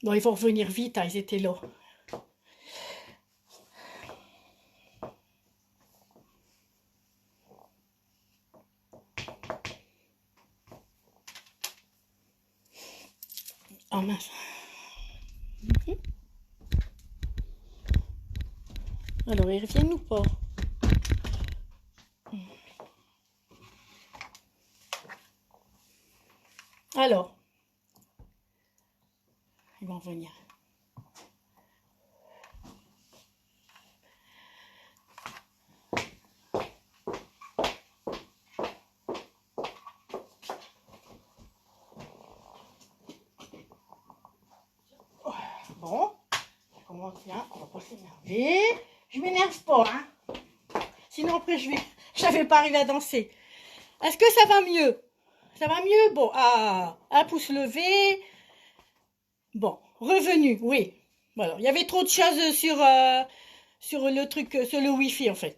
Bon, ils vont revenir vite, hein, ils étaient là. Oh mince. Alors, ils reviennent ou pas? Alors, ils vont venir. Bon, comment tiens, on va pas s'énerver. Je m'énerve pas, hein. Sinon après je vais pas arriver à danser. Est-ce que ça va mieux? Ça va mieux? Bon, un pouce levé. Bon, revenu, oui. Voilà, il y avait trop de choses sur le truc, sur le wifi en fait.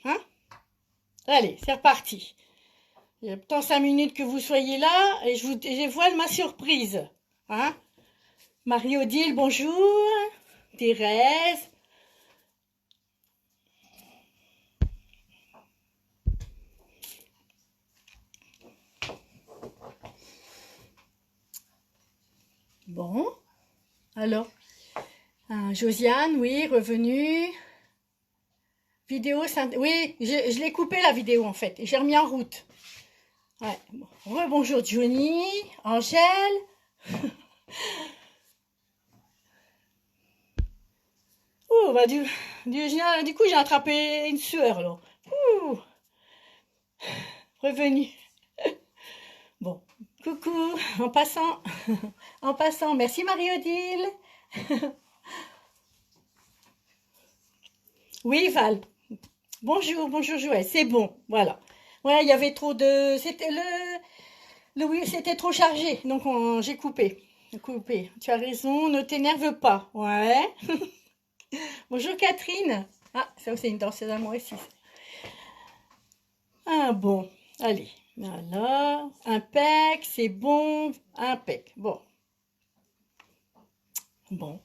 Hein? Allez, c'est reparti. Il y a tant 5 minutes que vous soyez là et je dévoile ma surprise. Hein? Marie-Odile, bonjour. Thérèse. Bon, alors, Josiane, oui, revenue. Vidéo, oui, je l'ai coupé la vidéo en fait, et j'ai remis en route. Ouais. Bon. Rebonjour Johnny, Angèle. Oh, bah du coup, j'ai attrapé une sueur là. Ouh, revenu. Bon, coucou, en passant, en passant, merci Marie-Odile. Oui, Val. Bonjour, bonjour Joël, c'est bon, voilà. Ouais, il y avait trop de, oui, c'était trop chargé, donc j'ai coupé. Coupé. Tu as raison, ne t'énerve pas. Ouais. Bonjour Catherine. Ah, ça c'est une danseuse à moi aussi. Ah bon, allez. Voilà. Impec, c'est bon. Impec. Bon. Bon.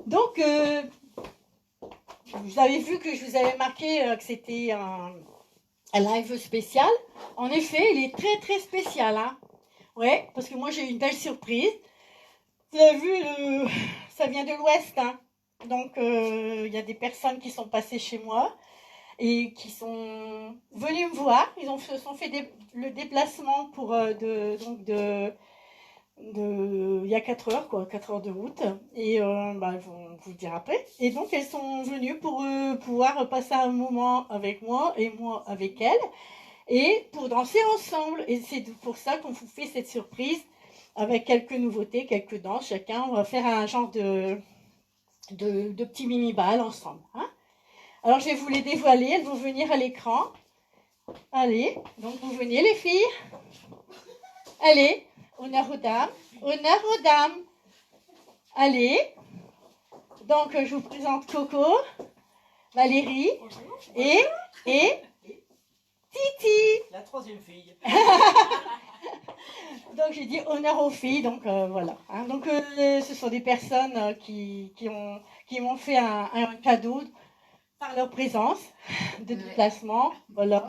Donc, vous avez vu que je vous avais marqué que c'était un live spécial. En effet, il est très très spécial. Hein. Ouais, parce que moi j'ai eu une belle surprise. Vous avez vu, ça vient de l'Ouest. Hein. Donc, il y a des personnes qui sont passées chez moi et qui sont venus me voir. Se sont fait le déplacement pour il y a 4 heures, quoi, 4 heures de route. Et bah, elles vont vous le dire après. Et donc, elles sont venues pour pouvoir passer un moment avec moi et moi avec elles et pour danser ensemble. Et c'est pour ça qu'on vous fait cette surprise avec quelques nouveautés, quelques danses. Chacun, on va faire un genre de petits mini-balles ensemble. Hein. Alors, je vais vous les dévoiler. Elles vont venir à l'écran. Allez, donc vous venez les filles. Allez, honneur aux dames. Honneur aux dames. Allez. Donc, je vous présente Coco, Valérie et Titi. La troisième fille. Donc, j'ai dit honneur aux filles. Donc, voilà. Hein. Donc, ce sont des personnes qui m'ont fait un cadeau par leur présence de déplacement. Voilà.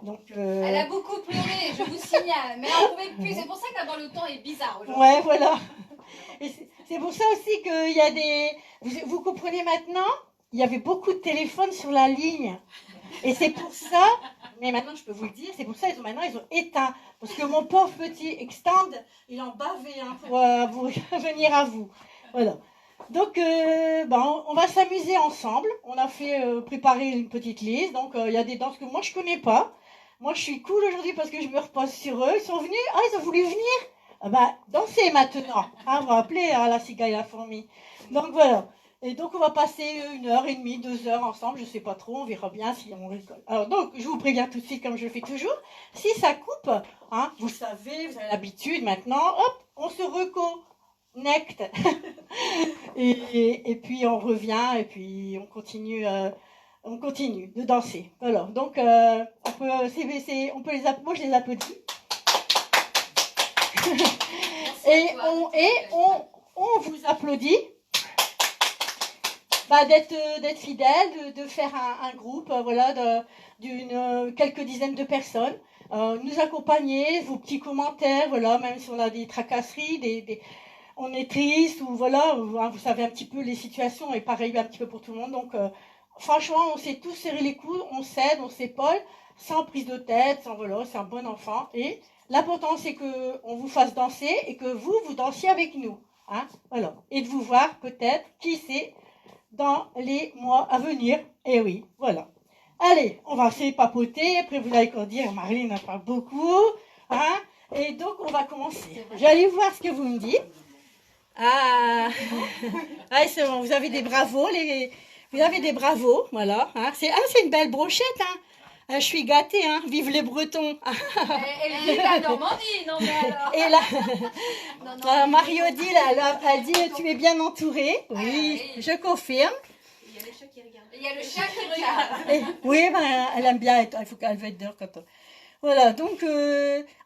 Donc, Elle a beaucoup pleuré, je vous signale, mais elle n'en pouvait plus. C'est pour ça que le temps est bizarre aujourd'hui. Ouais, voilà. Et c'est pour ça aussi qu'il y a des... Vous comprenez maintenant? Il y avait beaucoup de téléphones sur la ligne. Et c'est pour ça, mais maintenant je peux vous le dire, c'est pour ça maintenant ils ont éteint. Parce que mon pauvre petit extend, il en bavait hein, pour venir à vous. Voilà. Donc, on va s'amuser ensemble. On a fait préparer une petite liste. Donc, il y a des danses que moi je connais pas. Moi, je suis cool aujourd'hui parce que je me repose sur eux. Ils sont venus. Ah, ils ont voulu venir. Ah bah, dansez maintenant. Hein, vous vous rappelez hein, la cigale et la fourmi. Donc voilà. Et donc on va passer 1 heure et demie, 2 heures ensemble, je sais pas trop, on verra bien si on rigole. Alors donc, je vous préviens tout de suite comme je fais toujours, si ça coupe, hein, vous savez, vous avez l'habitude maintenant, hop, on se reconnecte. et puis on revient et puis on continue de danser. Alors donc on peut moi je les applaudis. Et on vous applaudit d'être fidèle, de faire un groupe voilà, d'une quelques dizaines de personnes. Nous accompagner, vos petits commentaires, voilà, même si on a des tracasseries, on est triste, ou voilà, vous savez un petit peu les situations, et pareil un petit peu pour tout le monde. Donc, franchement, on s'est tous serré les coudes, on s'aide, on s'épaule, sans prise de tête, sans voilà, c'est un bon enfant. Et l'important, c'est qu'on vous fasse danser et que vous dansiez avec nous. Hein, voilà. Et de vous voir peut-être, qui sait, dans les mois à venir. Et oui, voilà. Allez, on va se papoter. Après, vous allez encore dire, Marilyn en parle beaucoup. Hein, et donc, on va commencer. J'allais voir ce que vous me dites. Ah, c'est bon, vous avez des bravos. Vous avez des bravos, voilà. Hein. C'est une belle brochette. Hein. Je suis gâtée, hein. Vive les Bretons. Et vive la Normandie, non mais alors. Et là, Marie-Odile, elle dit, tu es bien entourée. Oui, je confirme. Il y a le chat qui regarde. Il y a le chat qui regarde. Oui, ben, elle aime bien, il faut qu'elle veut être dehors quand on... Voilà, donc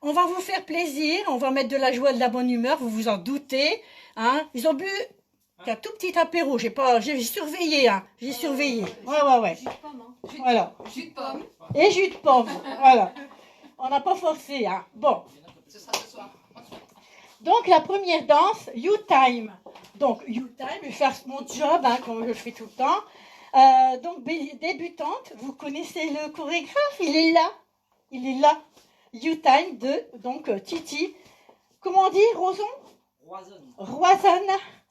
on va vous faire plaisir, on va mettre de la joie, de la bonne humeur, vous vous en doutez. Hein. Ils ont bu un tout petit apéro, j'ai surveillé, hein. J'ai surveillé. Ouais. Jus de pomme, hein. Voilà. Jus de pomme. Et jus de pomme, voilà. On n'a pas forcé, hein. Bon. Ce sera ce soir. Donc la première danse, You Time. Donc You Time, je vais faire mon job, hein, comme je le fais tout le temps. Donc débutante, vous connaissez le chorégraphe, il est là. You Time de donc Titi. Comment on dit, Roson? Roison.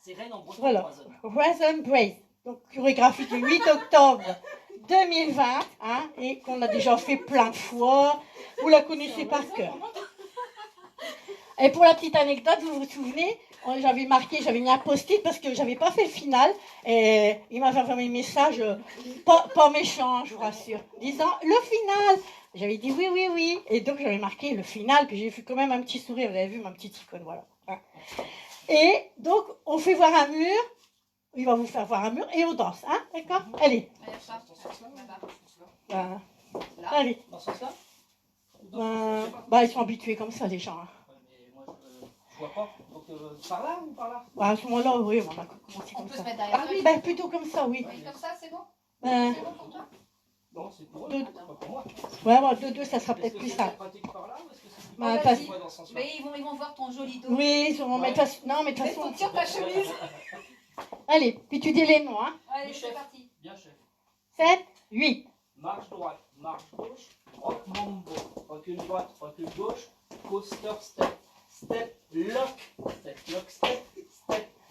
C'est Rennes en breton. Voilà. Roison Brace. Donc chorégraphie du 8 octobre 2020, hein, et qu'on a déjà fait plein de fois. Vous la connaissez par cœur. Et pour la petite anecdote, vous vous souvenez, j'avais mis un post-it parce que j'avais pas fait le final. Et il m'avait envoyé un message, pas méchant, je vous rassure, disant le final. J'avais dit oui. Et donc j'avais marqué le final, puis j'ai vu quand même un petit sourire. Vous avez vu ma petite icône, voilà. Et donc on fait voir un mur. Il va vous faire voir un mur et on danse, hein, d'accord? Allez. Allez. Dans ce sens-là? Bah, ils sont habitués comme ça, les gens. Hein. Je vois pas. Donc par là ou par là? Bah, à ce moment-là, oui, on va commencer On comme peut ça. se mettre derrière Ah toi. oui, bah, plutôt comme ça, oui. Oui, comme ça, c'est bon. C'est bon pour toi? Non, c'est pour eux, Deux. pas pour moi. Ouais, bon, deux, ça sera Est-ce peut-être que plus c'est simple. pratique par là ou est-ce que c'est plus Bah, pratique vas-y. dans ce sens-là? Mais ils vont voir ton joli dos. Oui, sûrement, mais de toute façon, non, mais de toute Mais faut façon. tirer ta chemise. Allez, puis tu dis les noms, hein. Allez, c'est parti. Bien chef. 7, 8. Marche droite, marche gauche, rock mambo, recul droite, recul gauche, coaster step, step lock, step lock, step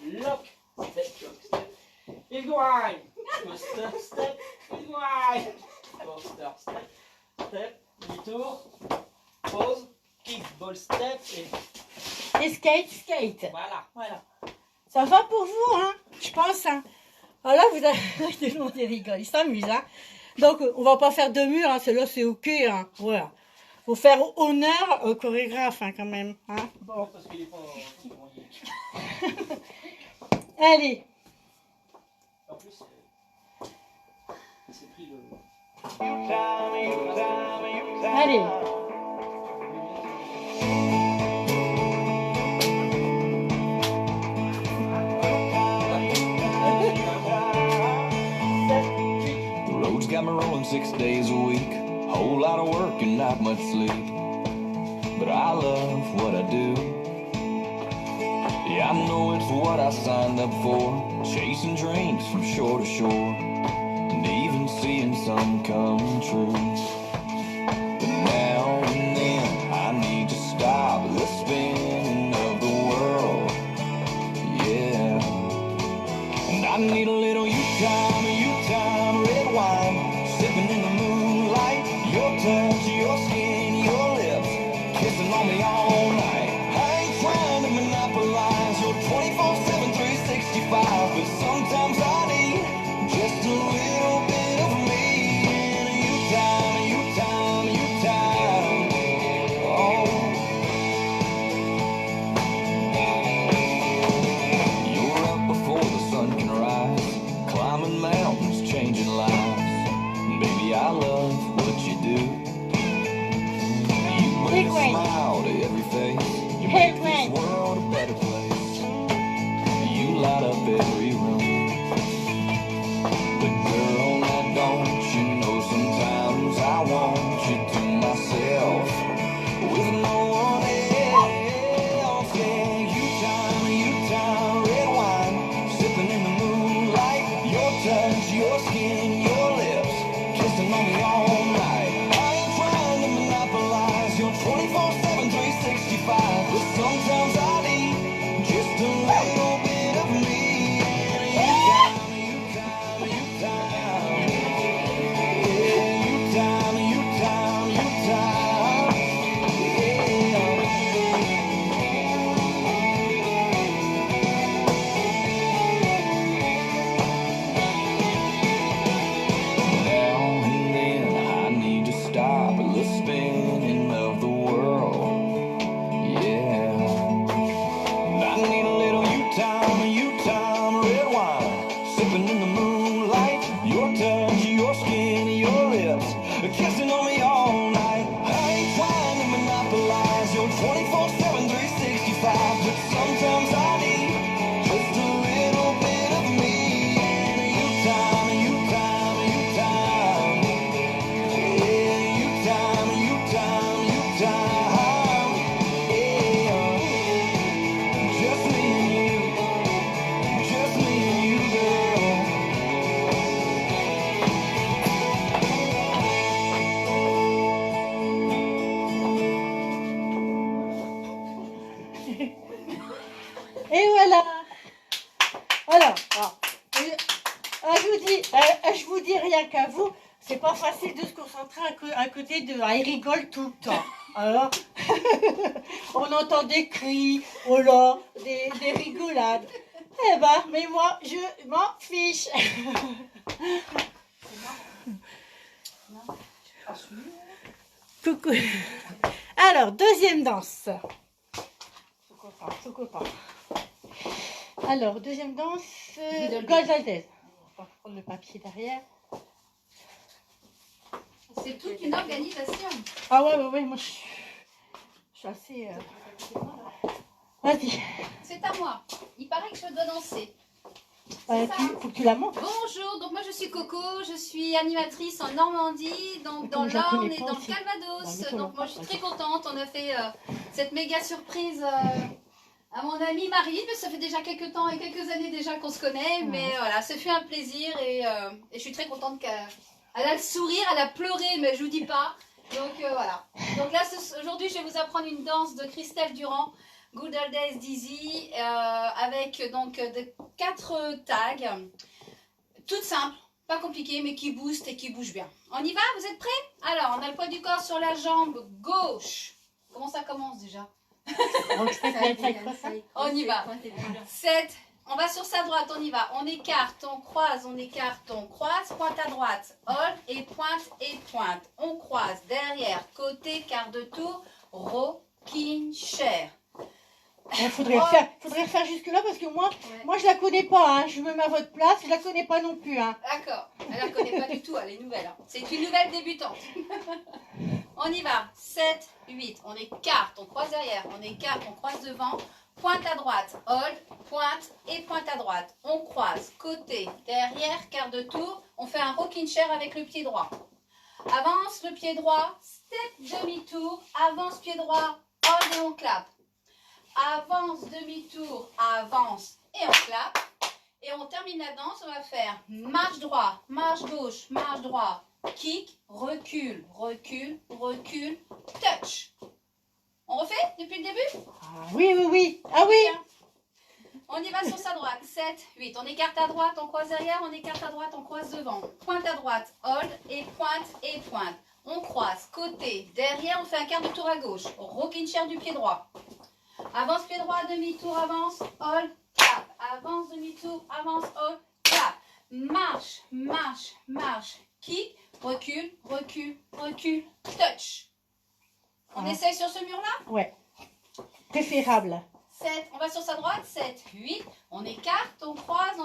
lock, step lock, step. Iguane, coaster step, iguane, coaster step, demi-tour, pause, kickball step Et skate. voilà. Ça va pour vous, hein, je pense, hein. Alors là, vous avez des gens qui rigolent, ils s'amusent, hein. Donc, on va pas faire de mur, hein, celle-là, c'est ok, hein. Voilà. Faut faire honneur au chorégraphe, hein, quand même, hein. Bon. Parce qu'il est pas... Allez. En plus, c'est pris le... Allez. The road's got me rolling 6 days a week. Whole lot of work and not much sleep. But I love what I do. Yeah, I know it's what I signed up for. Chasing dreams from shore to shore. And even seeing some come true. But now and then I need to stop the spin of the world. Yeah. And I need a little you time, red wine. Sipping in the moonlight. Your touch, your skin, your lips. Kissing on me all night. I ain't trying to monopolize your 24/7, 365. But sometimes I need just a little bit of me in you time. smile to every face. You Hey, make Gwen. this world a better place. You light up every room. But girl, now don't you know sometimes I want you to myself with no one else. Yeah, you time, red wine, sipping in the moonlight. Your touch, your skin, your lips, kissing on me all night. I ain't trying to monopolize your 24/7, 365, but sometimes I need just a little bit of me. And you time, yeah, you time, Now and then I need to stop the spinning of the world. Yeah, I need a little you time, red wine, sipping in the moonlight. Your touch, your skin, your lips, kissing on me all night. I ain't trying to monopolize your 24/7, 365, but sometimes I need just a little bit of me. And you time, yeah, you time, yeah. Just me and you, girl. Et voilà. Alors, je vous dis rien qu'à vous, c'est pas facile de se concentrer à côté de. Ah, il rigole tout le temps. Alors, on entend des cris, oh là, des rigolades. Eh ben, mais moi, je m'en fiche. Coucou. Alors, deuxième danse. Tout content. Alors, deuxième danse, Goldaldez. On va prendre le papier derrière. C'est toute une organisation. Ah ouais, moi je suis assez... Vas-y. C'est à moi. Il paraît que je dois danser. Faut que tu la montres. Bonjour, donc moi je suis Coco, je suis animatrice en Normandie, donc dans Je la l'Orne connais et pas dans le aussi. Calvados. Bah, Donc moi je suis très contente, on a fait cette méga surprise à mon amie Marine, mais ça fait déjà quelques temps et quelques années déjà qu'on se connaît, mais voilà, ce fut un plaisir et je suis très contente qu'elle a le sourire, elle a pleuré, mais je vous dis pas. Donc voilà. Donc là aujourd'hui je vais vous apprendre une danse de Christelle Durand. Good Old Days Dizzy, avec donc 4 tags, toutes simples, pas compliquées, mais qui boostent et qui bougent bien. On y va? Vous êtes prêts? Alors, on a le poids du corps sur la jambe gauche. Comment ça commence déjà? On y va. 7. On va sur sa droite, on y va. On écarte, on croise, pointe à droite, hold et pointe. On croise, derrière, côté, quart de tour, rocking chair. Il faudrait refaire jusque-là parce que moi je la connais pas. Hein. Je me mets à votre place, je la connais pas non plus. Hein. D'accord, elle la connaît pas du tout, elle est nouvelle. Hein. C'est une nouvelle débutante. On y va. 7, 8. On écarte, on croise derrière, on écarte, on croise devant. Pointe à droite, hold, pointe à droite. On croise, côté, derrière, quart de tour. On fait un rocking chair avec le pied droit. Avance le pied droit, step demi-tour, avance pied droit, hold et on clappe. Avance demi-tour, avance et on clappe. Et on termine la danse, on va faire marche droit, marche gauche, marche droit, kick, recule, touch. On refait depuis le début? Ah, oui. Ah oui. Bien. On y va sur sa droite. 7, 8. On écarte à droite, on croise derrière, on écarte à droite, on croise devant. Pointe à droite, hold et pointe. On croise, côté, derrière, on fait un quart de tour à gauche. Rocking chair du pied droit. Avance pied droit, demi-tour, avance, hold, clap. Avance, demi-tour, avance, hold, clap. Marche, kick, recule, touch. On essaye sur ce mur-là? Ouais. Préférable. 7, on va sur sa droite, 7, 8, on écarte, on croise,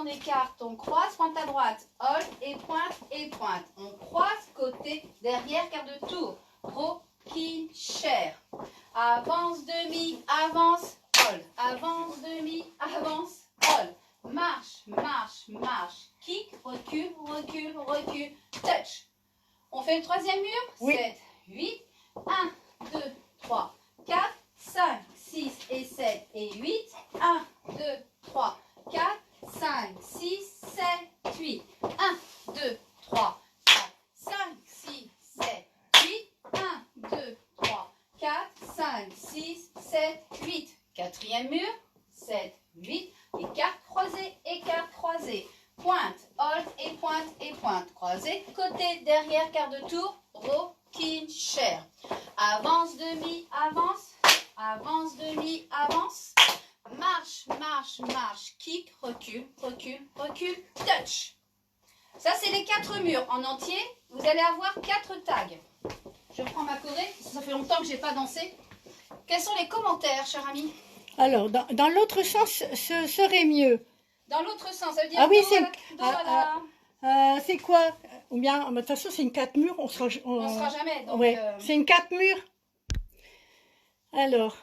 pointe à droite, hold et pointe. On croise, côté, derrière, quart de tour, king, cher. Avance, demi, avance, hold. Avance, demi, avance, hold. Marche, marche, marche. Kick, recule, recule, recule. Touch. On fait le troisième mur. Oui. 7, 8. 1, 2, 3, 4, 5, 6 et 7 et 8. 1, 2, 3, 4, 5, 6, 7, 8. 1, 2, 3, 4, 5, 6, 7, 8. 1, 2, 3, 4, 5, 6, 7, 8. Quatrième mur. 7, 8. Écart croisé, écart croisé. Pointe, hold et pointe et pointe. Croisé, côté, derrière, quart de tour. Rocking chair. Avance, demi, avance. Avance, demi, avance. Marche, marche, marche. Kick, recule, recule, recule. Touch. Ça, c'est les 4 murs. En entier, vous allez avoir 4 tags. Je prends ma corée. Ça fait longtemps que je n'ai pas dansé. Quels sont les commentaires, cher ami? Alors, dans l'autre sens, ce serait mieux. Dans l'autre sens, ça veut dire Ah oui, dos c'est- à la- dos à la- C'est quoi? Ou bien, de toute façon, c'est une 4 murs. On sera, On sera jamais. Donc, ouais, c'est une 4 murs. Alors,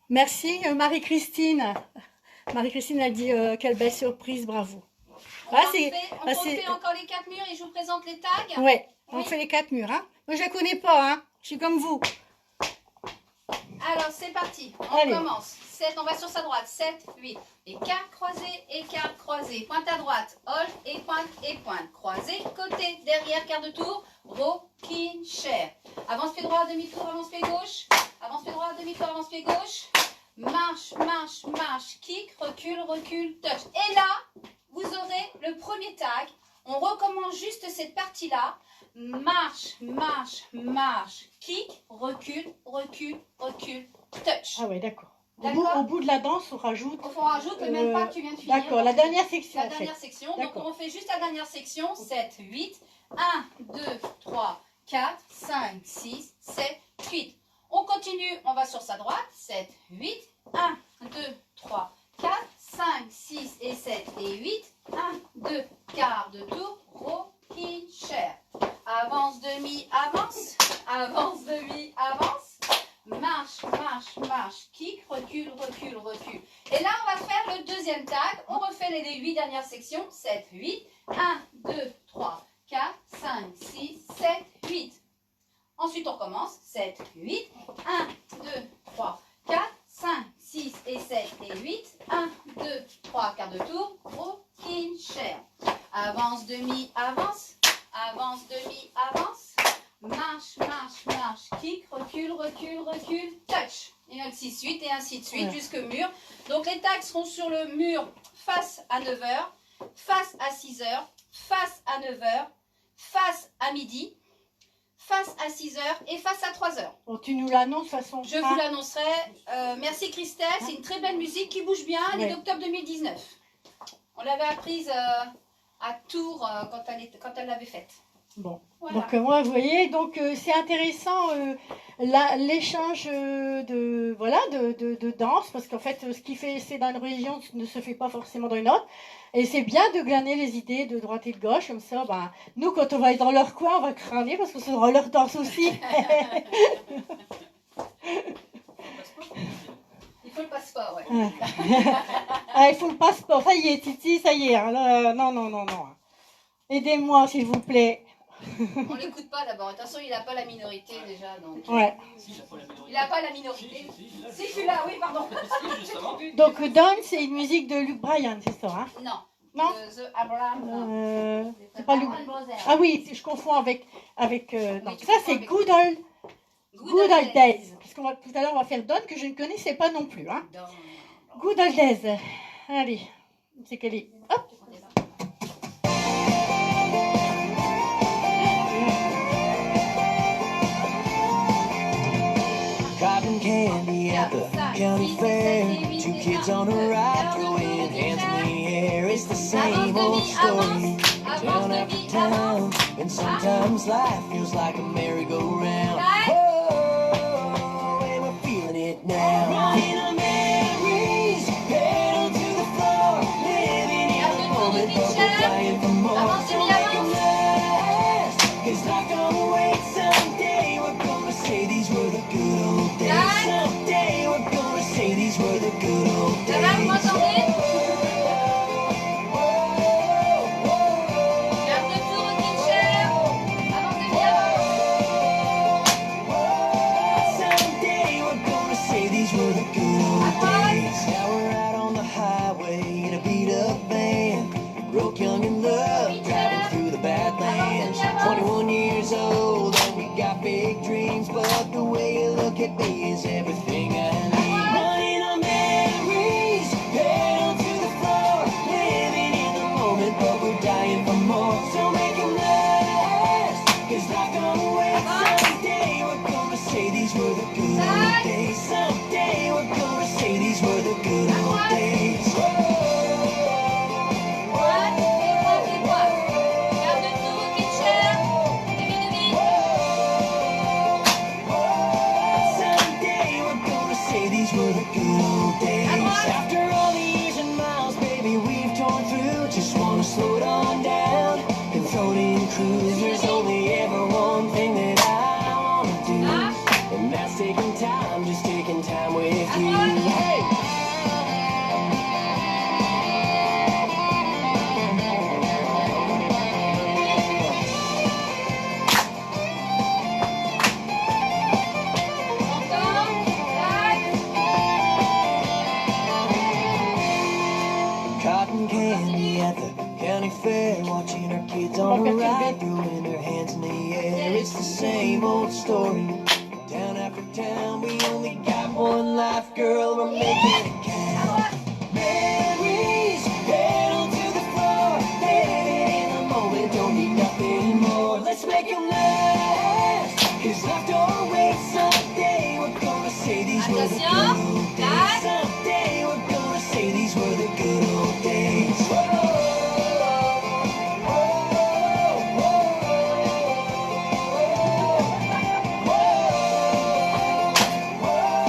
merci Marie-Christine. Marie-Christine a dit quelle belle surprise, bravo. on Ah, refait, ah, c'est- refait encore les 4 murs et je vous présente les tags. Ouais, on Oui. fait les 4 murs. Hein. Moi, je ne la connais pas. Hein. Je suis comme vous. Alors, c'est parti. On Allez. commence. 7, on va sur sa droite. 7, 8. Écart croisé, écart croisé. Pointe à droite. Hold et pointe et pointe. Croisé, côté, derrière, quart de tour. Rocking chair. Avance pied droit, demi-tour, avance pied gauche. Avance pied droit, demi-tour, avance pied gauche. Marche, marche, marche. Kick, recule, recule, touch. Et là, vous aurez le premier tag. On recommence juste cette partie-là. Marche, marche, marche. Kick, recule, recule, recule, touch. Ah ouais, d'accord. D'accord. Au bout de la danse, on rajoute. On rajoute le même pas que tu viens de finir. D'accord, la dernière section. La en fait. dernière section. Donc D'accord. on fait juste la dernière section. 7, 8. 1, 2, 3, 4, 5, 6, 7, 8. On continue. On va sur sa droite. 7, 8. 1, 2, 3, 4, 5, 6 et 7 et 8. 1, 2, quart de tour. Rocking chair. Avance, demi, avance. Avance, demi, avance. Marche, marche, marche. Kick, recule, recule, recule. Et là, on va faire le deuxième tag. On refait les 8 dernières sections. 7, 8. 1, 2, 3, 4, 5, 6, 7, 8. Ensuite, on recommence. 7, 8. 1, 2, 3, 4, 5, 6 et 7 et 8. 1, 2, 3, quart de tour. Rocking chair. Avance, demi, avance. Avance, demi, avance. Marche, marche, marche. Kick, recule, recule, recule. Touch. Et ainsi de suite, et ainsi de suite, Ouais. jusqu'au mur. Donc, les tags seront sur le mur face à 9h, face à 6h, face à 9h, face à midi, face à 6h et face à 3h. Bon, tu nous l'annonces de toute façon. Je Hein. vous l'annoncerai. Merci Christelle, c'est une très belle musique qui bouge bien. Elle est Ouais. d'octobre 2019. On l'avait apprise à Tours quand elle l'avait faite. Bon. Voilà. Donc moi, vous voyez, donc c'est intéressant l'échange de danse, parce qu'en fait, ce qui fait c'est dans une région ne se fait pas forcément dans une autre. Et c'est bien de glaner les idées de droite et de gauche, comme ça, ben, nous, quand on va être dans leur coin, on va crâner, parce que ce sera leur danse aussi. Il faut le passeport, ouais. Ah, il faut le passeport. Ça y est, Titi, ça y est. Hein, là, non, non, non, non. Aidez-moi, s'il vous plaît. On l'écoute pas d'abord. De toute façon, il n'a pas la minorité déjà. Donc... Ouais. Si, il a pas la minorité. Il n'a pas la minorité. Si, il l'a. Si, tu l'as, oui, pardon. Si, justement. Donc, Dawn, c'est une musique de Luke Bryan, c'est ça, hein? Non. Non. The Abraham. C'est pas Luke. Brothers. Ah oui, je confonds avec donc tu ça, confonds c'est avec- Good Old, Good Good Old Old Days. Parce qu'on va, tout à l'heure, on va faire Dawn, que je ne connaissais pas non plus, hein? Dans- Good Old Days. Allez, c'est qu'elle est. Hop. Cotton candy at the county fair. 2 kids on a ride, throwing hands in the air. It's the same old story, town after town. And sometimes life feels like a merry-go-round. Oh, and we're feeling it now. Running on memories, pedal to the floor, living in the moment, but we're dying for more. So make 'em last, 'cause life don't wait look at me is everything I need. Running on memories, pedal to the floor, living in the moment, but we're dying for more. So make 'em last, 'cause life don't wait. Someday we're gonna say these were the good old days. Someday we're gonna say these were the good old days. Garde tout, Kitcher. Demi-demi. Someday we're gonna say these were the good old days. After all the years and miles, baby, we've torn through. Just wanna slow it on down and throw it in cruise. There's only ever one thing that I wanna do, and that's taking time, just taking time with you. Hey! Cotton candy at the county fair, watching our kids on the ride, throwing their hands in the air. It's the same old story, town after town. We only got one life, girl, we're making it count. Memories, pedal to the floor, living in the moment, don't need nothing more. Let's make 'em last, 'cause life don't wait. Someday we're gonna say these were the good old days. Someday we're gonna say these were the good old days.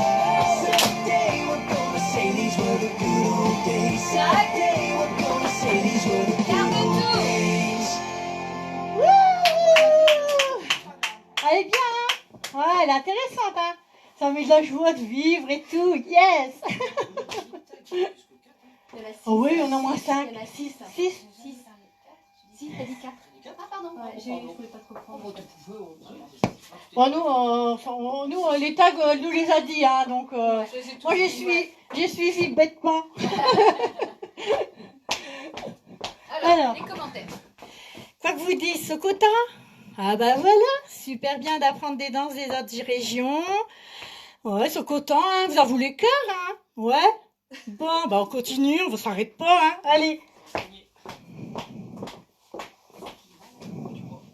Someday we're gonna say these were the good old days. Someday we're gonna say these were the good old days. Wouh! Elle est bien, hein? Ouais, elle est intéressante, hein? Ça met de la joie de vivre et tout. Yes! Oh oui, on a moins 5. Il y en a 6. 6. 6. Si, t'as dit 4. Ah, pardon. Ouais, je voulais pas trop prendre. Bon, nous, les tags, elle nous les a dit, hein, donc moi j'ai suivi bêtement. Alors. Les commentaires. Quoi que vous dites, Sokota? Ah bah voilà, super bien d'apprendre des danses des autres régions. Ouais, Sokota, hein, vous avouez les cœurs, hein? Ouais. Bon, bah on continue, on ne s'arrête pas, hein. Allez.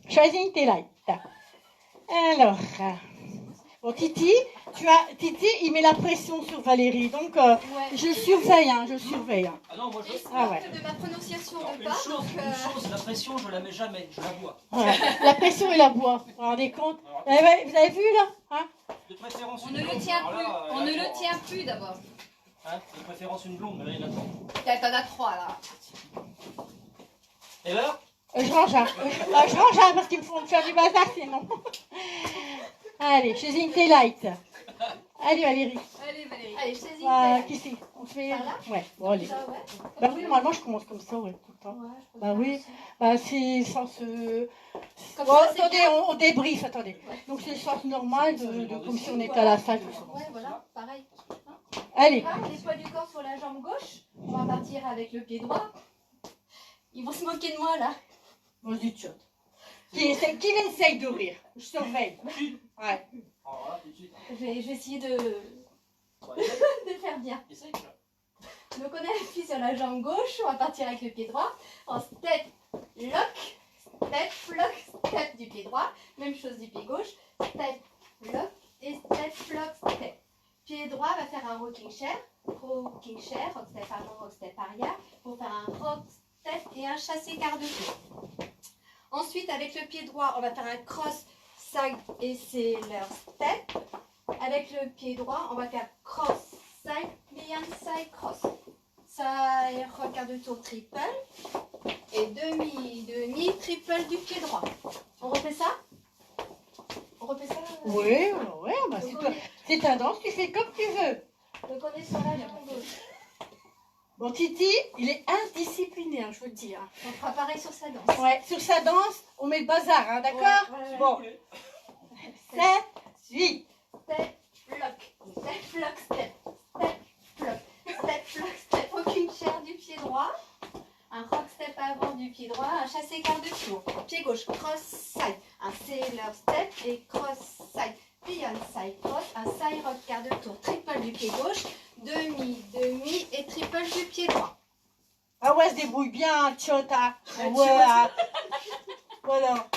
Choisis une light. Alors, bon, Titi, Titi, il met la pression sur Valérie, donc je surveille, hein, je surveille. Hein. Ah non, moi je. Ah ouais. De ma prononciation Non, de une pas. chose, la pression, je la mets jamais, je la bois. Ouais. La pression et la bois, vous vous rendez compte? Vous avez vu là, hein? De préférence On une ne le blonde. tient Alors plus. là, On là, ne je- le tient plus d'abord. Hein, de préférence une blonde, mais là il y en a trop. T'en as 3 là. Et là Je range un. Je range un parce qu'ils me font faire du bazar sinon. Allez, chez une light. Allez Valérie. Allez Valérie. Allez, saisis. Qui c'est? On fait. Par là? Ouais, bon allez. Ça, ouais. Bah oui, normalement je commence comme ça, ouais, tout le temps. Ouais, je pense Bah oui. aussi. Bah c'est sens. Comme Bon, ça, c'est attendez, bien. on débriefe, attendez. Donc c'est le sens normal de comme si on était à la salle. Ouais, voilà, pareil. Allez. Ah, les poids du corps sur la jambe gauche. On va partir avec le pied droit. Ils vont se moquer de moi là. Vas-y, tchotte. Qui essaye de rire? Je surveille. Ouais. Alors là, tout de suite. Je vais essayer de Ouais, faire bien. essaye, là. Donc on appuie sur la jambe gauche, on va partir avec le pied droit. En step, lock, step du pied droit. Même chose du pied gauche. Step, lock et step, lock, step. Pied droit va faire un rocking chair, rock step avant, rock step arrière. Pour faire un rock step et un chassé quart de tour. Ensuite avec le pied droit, on va faire un cross, side et c'est leur step. Avec le pied droit, on va faire cross, side, behind, side, cross. Side, rock quart de tour, triple. Et demi, triple du pied droit. On refait ça? On refait ça? Oui, bah Donc, c'est on toi. est- C'est ta danse, tu fais comme tu veux. donc on est sur la jambe gauche. Bon, Titi, il est indiscipliné, hein, je vous le dis. Hein. On fera pareil sur sa danse. Ouais, sur sa danse, on met le bazar, hein, d'accord? Ouais, ouais, ouais. Bon, 7, 8. Step, lock, step, lock, step, step, lock, step, lock, step. Aucune chair du pied droit. Un rock step avant du pied droit. Un chassé quart de tour. Pied gauche, cross side. Un sailor step et cross side. Beyond One side cross, un side rock quart de tour, triple du pied gauche, demi, demi et triple du pied droit. Ah ouais, elle se débrouille bien, Tchota. Ouais, Ouais, ah. Voilà.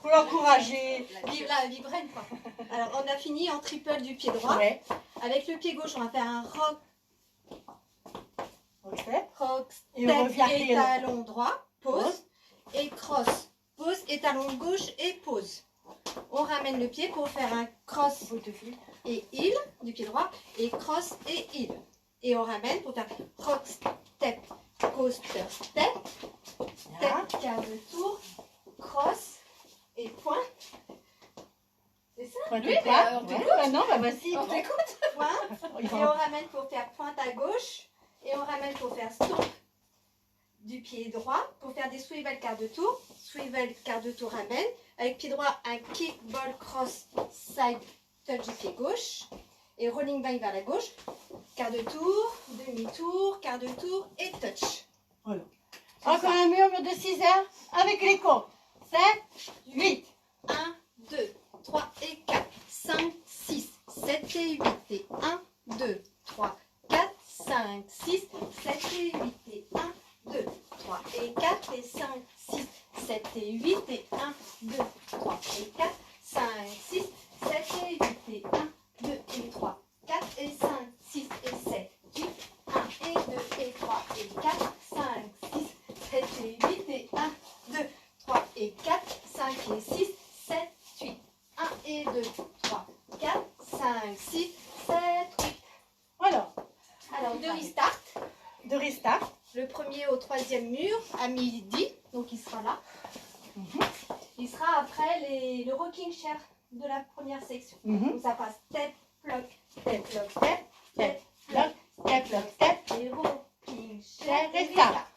Faut l'encourager. Vive la vibraine quoi. Alors on a fini en triple du pied droit. Ouais. Avec le pied gauche, on va faire un rock, Ok. rock, Et on step revient et talon droit, pause, et cross, pause et talon gauche et pause. On ramène le pied pour faire un cross et heel du pied droit et cross et heel. Et on ramène pour faire rock, step, coaster, step, step, quart de tour, cross et point. C'est ça? Point Oui, de bah, quoi on Ouais, t'écoute. bah non, bah voici. On t'écoute. Point. Et on ramène pour faire pointe à gauche. Et on ramène pour faire stomp du pied droit. Pour faire des swivel quart de tour. Swivel quart de tour ramène. Avec pied droit, un kick, ball, cross, side, touch du pied gauche. Et rolling back vers la gauche. Quart de tour, demi-tour, quart de tour et touch. Voilà. C'est Encore ça. un murmure de 6 heures avec les comptes. 7, 8. 1, 2, 3 et 4, 5, 6, 7 et 8 et 1, 2, 3, 4, 5, 6, 7 et 8 et 1, 2, 3 et 4 et 5, 6, 7 et 8 et 1, 2, 3 et 4, 5, 6, 7 et 8 et 1, 2 et 3, 4 et 5, 6 et 7, 8, 1 et 2 et 3 et 4, 5, 6, 7 et 8 et 1, 2, 3 et 4, 5 et 6, 7, 8. 1 et 2, 3, 4, 5, 6, 7, 8. Voilà. Alors, de restart. De restart. Le premier au troisième mur à midi. Donc, il sera là. Il sera après le rocking chair de la première section. Donc, ça passe step, block, step, block, step, step, block, step, block, step. Et rocking chair et restart.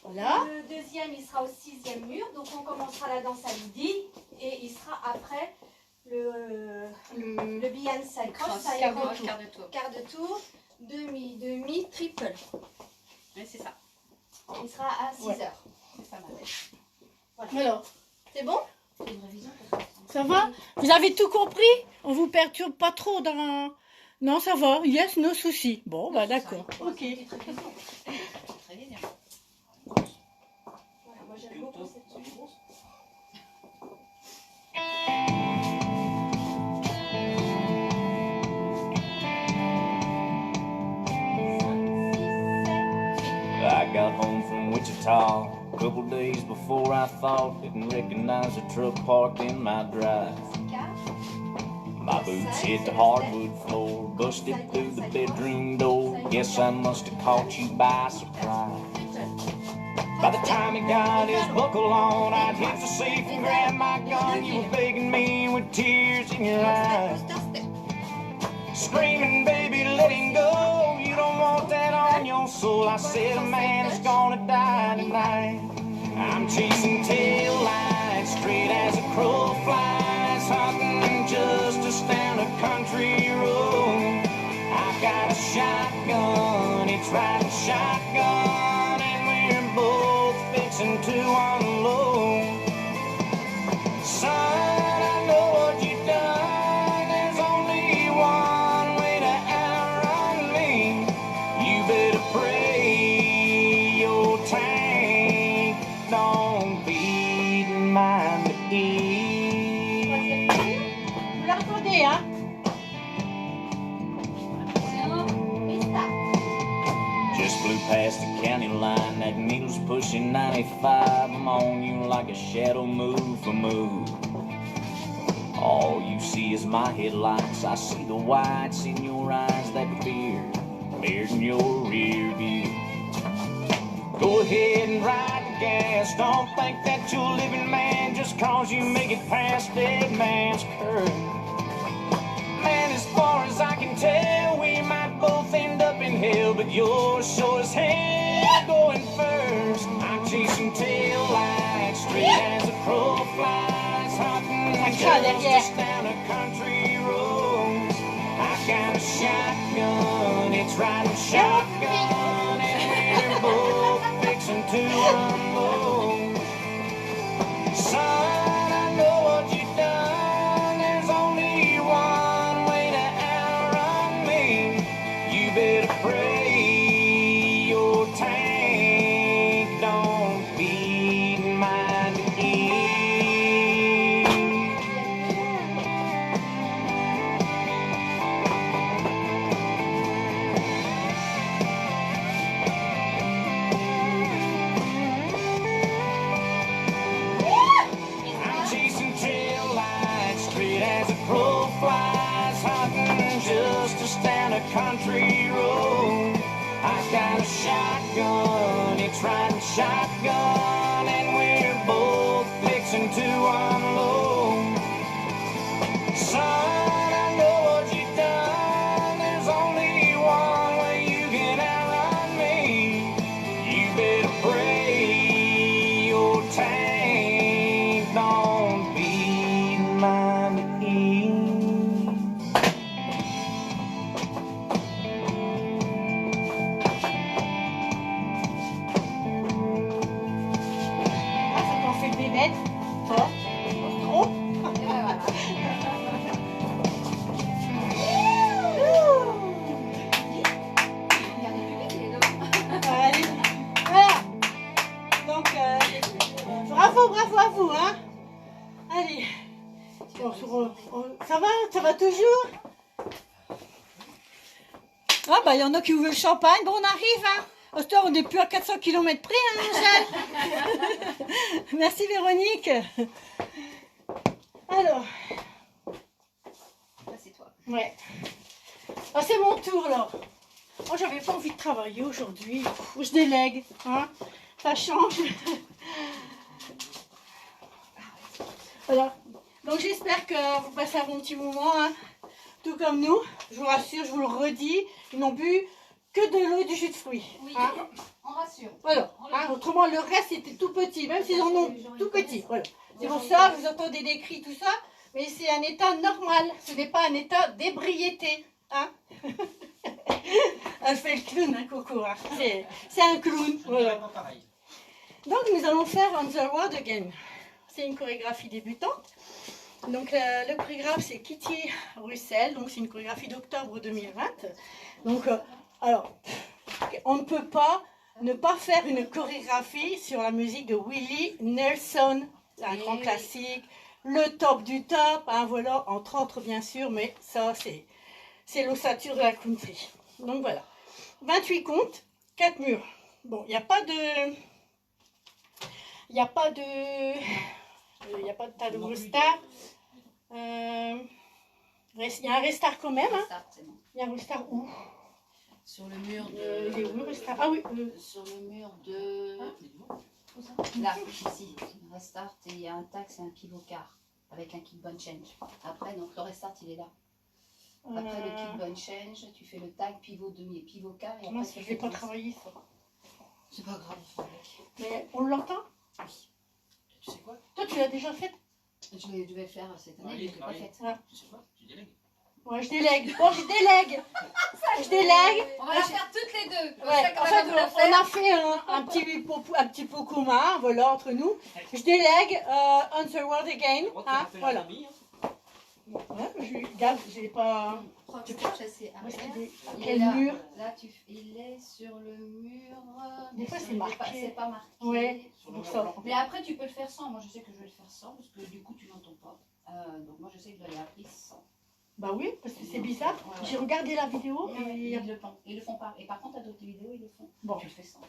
Voilà. Le deuxième, il sera au sixième mur. Donc, on commencera la danse à midi. Et il sera après le Beyond Side Cross. Ça quart ira de tour. quart de tour. Quart de tour, demi, demi, triple. Oui, c'est ça. Il sera à 6 Ouais. heures. C'est pas mal. Alors, C'est bon? ça va? Vous avez tout compris? On vous perturbe pas trop dans... Non, ça va. Yes, no soucis. Bon, bah d'accord. Ok. Très bien. Voilà, moi j'aime beaucoup cette chose. I got home from Wichita a couple days before I thought. Didn't recognize a truck parked in my drive. My boots hit the hardwood floor, busted through the bedroom door. Guess I must have caught you by surprise. By the time he got his buckle on, I'd hit the safe and grabbed my gun. You were begging me with tears in your eyes, screaming, baby, let him go. You don't want that on your soul. I said, a man is gonna die tonight. I'm chasing tail lights straight as a crow flies, hunting justice down a country road. I got a shotgun, it's riding shotgun, and we're both fixing to unload. Son, I know what you done. There's only one way to outrun me. You better pray your tank don't feed mine to eat. Vous l'entendez, hein? Just flew past the county line, that needle's pushing 95. I'm on you like a shadow move for move. All you see is my headlights. I see the whites in your eyes, that fear mirrored in your rear view. Go ahead and ride the gas. Don't think that you're a living man just cause you make it past dead man's curve. Man, as far as I can tell, we might both end up in hell, but you're sure as hell going first. I'm chasing tail lights straight as a crow flies, hunting justice down a country road. I got a shotgun, it's riding shotgun, and we're both fixing to unload. Son, I know what you done. There's only country road. I got a shotgun, it's riding shotgun, and we're both fixing to unload. Son, I know what you've done. There's only one way you can outrun me. You better pray your tank don't be mine to eat. Ah, ça t'en fait des bêtes. Fort. Trop. Et ben voilà. Regardez plus vite, les deux. Allez. Voilà. Donc, bravo, bravo à vous, hein. Allez. Ça va toujours? Ah bah il y en a qui ouvrent le champagne. Bon, on arrive, hein. Au soir, on n'est plus à 400 km près, hein, Angèle. Merci Véronique. Alors, Ça, c'est toi. ouais. Ah, c'est mon tour là. Oh, j'avais pas envie de travailler aujourd'hui. Je délègue, hein. Ça change. Voilà. Donc j'espère que vous passez un bon petit moment, hein. Tout comme nous. Je vous rassure, je vous le redis, ils n'ont bu que de l'eau et du jus de fruits. Oui, Hein. on rassure. Voilà. Hein. Autrement, le reste c'était tout petit, même s'ils en ont tout petit. Voilà. C'est pour ça, vous entendez des cris, tout ça, mais c'est un état normal. Ce n'est pas un état d'ébriété. Hein. Elle fait le clown, hein, Coco. Hein. C'est un clown. Voilà. Pas pareil. Donc nous allons faire On the Road Again. C'est une chorégraphie débutante. Donc le chorégraphe c'est Kitty Russell. Donc c'est une chorégraphie d'octobre 2020. Donc alors on ne peut pas ne pas faire une chorégraphie sur la musique de Willie Nelson. C'est un grand classique. Le top du top. Hein, voilà, entre autres bien sûr. Mais ça c'est l'ossature de la country. Donc voilà. 28 comptes, 4 murs. Bon, il n'y a pas de... Il n'y a pas de tas de restart. Il y a un restart quand même. Hein. Ça, c'est bon. Il y a un restart où Sur le mur Il est où le restart? Ah oui. Sur le mur de... Là, ici, restart et il y a un tag, c'est un pivot quart avec un kick bone change. Après, donc le restart il est là. Après le kick bone change, tu fais le tag pivot demi et pivot quart et Moi, après je tu ne fais vais pas twist. travailler ça. C'est pas grave. Mais on l'entend? Oui. Tu sais quoi? Toi, tu l'as déjà fait? Je devais le faire cette année, Oui, je ne l'ai pas oui. faite. Tu sais quoi? Tu délègues. Ouais, je délègue. Bon, je délègue. Je délègue. On va la faire toutes les deux. Ouais, Chacun en va fait, vous la on faire. a fait un petit pot commun, voilà, entre nous. Je délègue On the Road Again. Hein, voilà. Ouais, j'ai pas... Prends le chasser Où est-ce arrière. qu'il est? À Il est quel là. mur? Là, il est sur le mur. Des fois, mais c'est marqué. C'est pas marqué. Ouais, pour ça. Mais après, tu peux le faire sans. Moi, je sais que je vais le faire sans parce que du coup, tu n'entends pas. Donc, moi, je sais que je l'ai appris sans. Bah oui, parce que c'est bizarre. Ouais, ouais. J'ai regardé la vidéo Ouais, et... ils le font pas. Et par contre, à d'autres vidéos, ils le font. Bon. Tu le fais sans.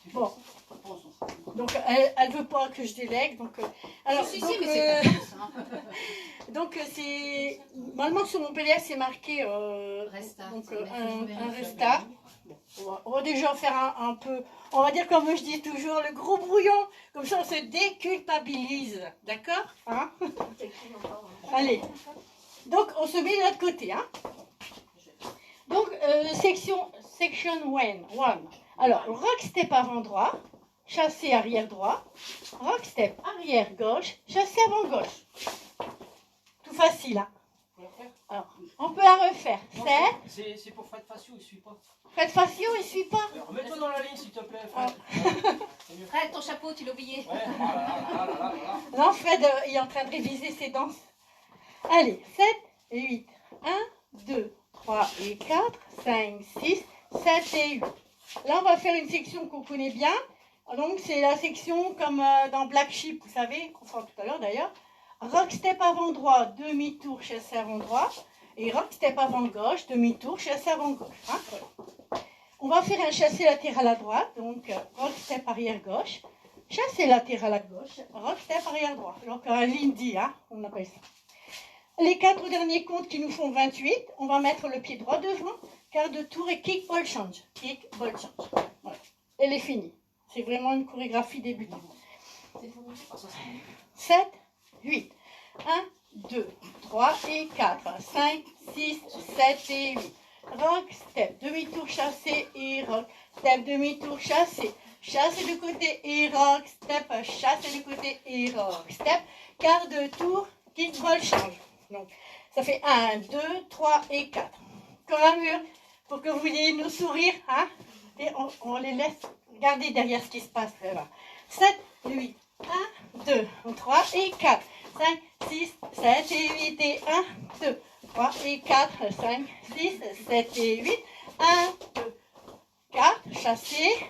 Tu le Bon. fais sans. Bon, on s'en fout. Donc elle veut pas que je délègue. Donc, alors, si, donc, si, mais c'est ta chance, hein. donc c'est... Normalement sur mon PDF c'est marqué Restart. donc, Il faut que je un vérifie. restart. Bon, on va déjà faire un peu, on va dire comme je dis toujours, le gros brouillon. Comme ça on se déculpabilise. D'accord, hein? Allez. Donc on se met de l'autre côté. Hein? Donc section 1. Alors rock step avant droit, chassé arrière droit, rock step arrière gauche, chassé avant gauche. Tout facile. Hein? Alors, on peut la refaire. C'est pour Fred Facio, il suit pas. Fred Facio, il suit pas. Alors, remets-toi dans la ligne s'il te plaît, Ah. Fred. C'est mieux. Fred, ton chapeau, tu l'as oublié. Ouais, voilà. Non, Fred, il est en train de réviser ses danses. Allez, 7 et 8. 1, 2, 3 et 4, 5, 6, 7 et 8. Là, on va faire une section qu'on connaît bien. Donc, c'est la section comme dans Black Sheep, vous savez, qu'on fera tout à l'heure d'ailleurs. Rock step avant droit, demi-tour, chassé avant droit. Et rock step avant gauche, demi-tour, chassé avant gauche. Hein, voilà. On va faire un chassé latéral à droite. Donc, rock step arrière gauche. Chassé latéral à gauche. Rock step arrière droit. Alors qu'un Lindy, hein, on appelle ça. Les 4 derniers comptes qui nous font 28, on va mettre le pied droit devant, quart de tour et kick, ball change. Kick, ball change. Voilà. Elle est finie. C'est vraiment une chorégraphie débutante. 7, 8. 1, 2, 3 et 4, 5, 6, 7 et 8. Rock, step, demi-tour chassé et rock, step, demi-tour chassé. Chassé de côté et rock, step, chassé de côté et rock, step. Quart de tour, kick, ball change. Donc, ça fait 1, 2, 3 et 4. Corps à mur, pour que vous voyez nos sourires, hein? Et on les laisse regarder derrière ce qui se passe. Là. 7, 8, 1, 2, 3 et 4, 5, 6, 7 et 8 et 1, 2, 3 et 4, 5, 6, 7 et 8, 1, 2, 4, chassé,